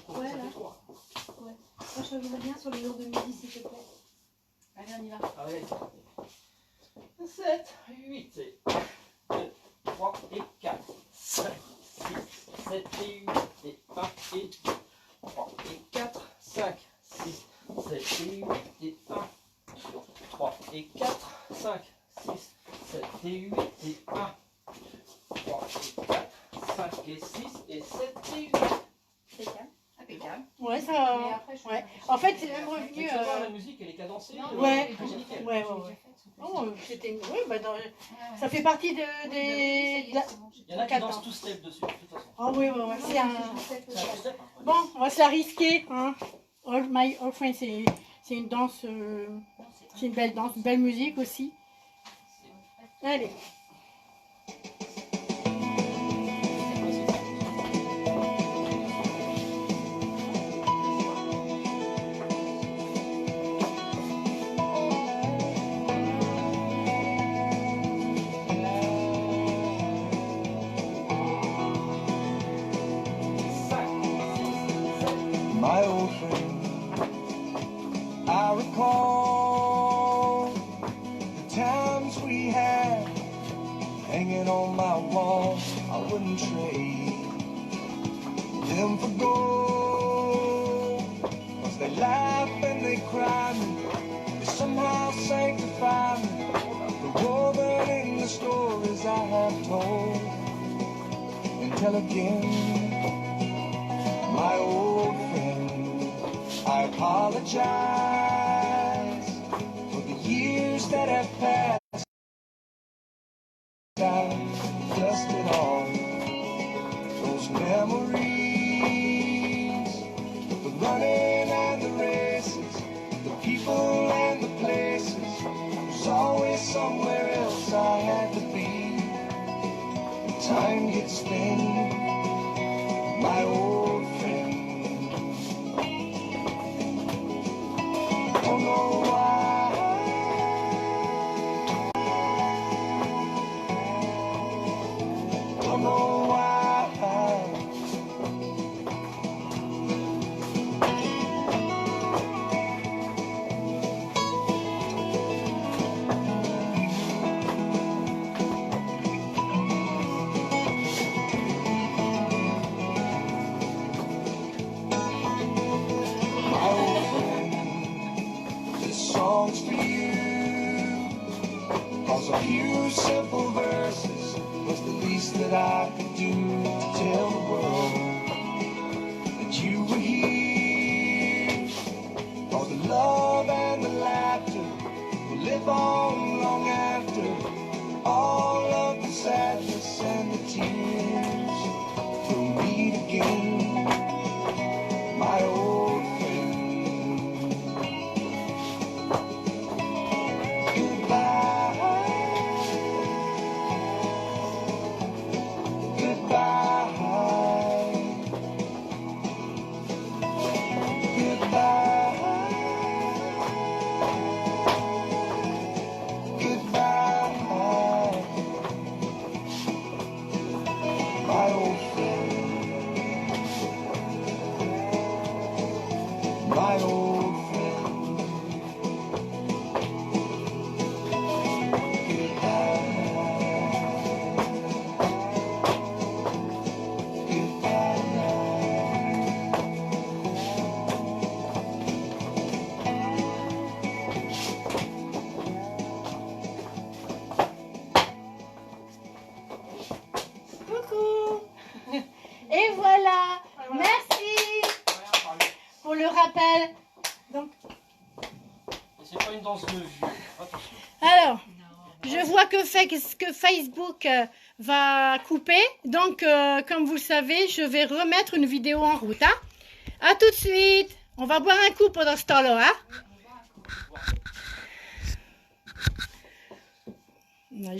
Ouais, ça là. fait 3. Moi, je voudrais bien sur les jours de midi, s'il te plaît. Allez, on y va. Allez. 7, 8 et 1, 2, 3 et 4, 5, 6, 7 et 8 et 1 et 2, 3 et 4, 5, 6, 7 et 8 et 1, 3 et 4, 5, 6, 7 et 8 et 1, 3 et 4, 5 et 6 et 7 et 8. Impeccable. Impeccable. Ouais, Mais ça. après, je Ouais. En fait, c'est même Mais revenu. tu vas voir, la musique, elle est cadencée. Non, Ouais. mais c'est nickel. Ouais, ouais, ouais. Oh, c'était. Oui, bah, ça fait partie des. Il y en a qui Quatre dansent ans. tout step dessus, de toute façon. Ah oui, ouais, ouais. C'est un. C'est un two step. Hein. Bon, on va se la risquer. Hein. All My Old Friends, c'est une danse. C'est une belle danse, une belle musique aussi. Allez. My old friend, I recall the times we had hanging on my wall. I wouldn't trade them for gold, 'cause they laugh and they cry me, they somehow sanctify me. The woman in the stories I have told and tell again. My old friend, I apologize for the years that have passed. I've dusted off those memories, the running and the races, the people and the places. There's always somewhere else I had to be. When time gets thin, my old friend. Don't know why. Don't know why. My old friend, this song's for you. 'Cause a few simple verses was the least that I could do to tell the world that you were here. 'Cause the love and the laughter will live on long after all of the sadness and the tears. We'll meet again, my old friend. Goodbye. Goodbye. Goodbye. Goodbye. My old friend. My old friend. Coucou. Et voilà. Merci pour le rappel. Donc, C'est pas une danse de vieux. Attention. alors, je vois que Facebook va couper. Donc, comme vous le savez, je vais remettre une vidéo en route. Hein. À tout de suite. On va boire un coup pendant ce temps-là. Hein. Ouais,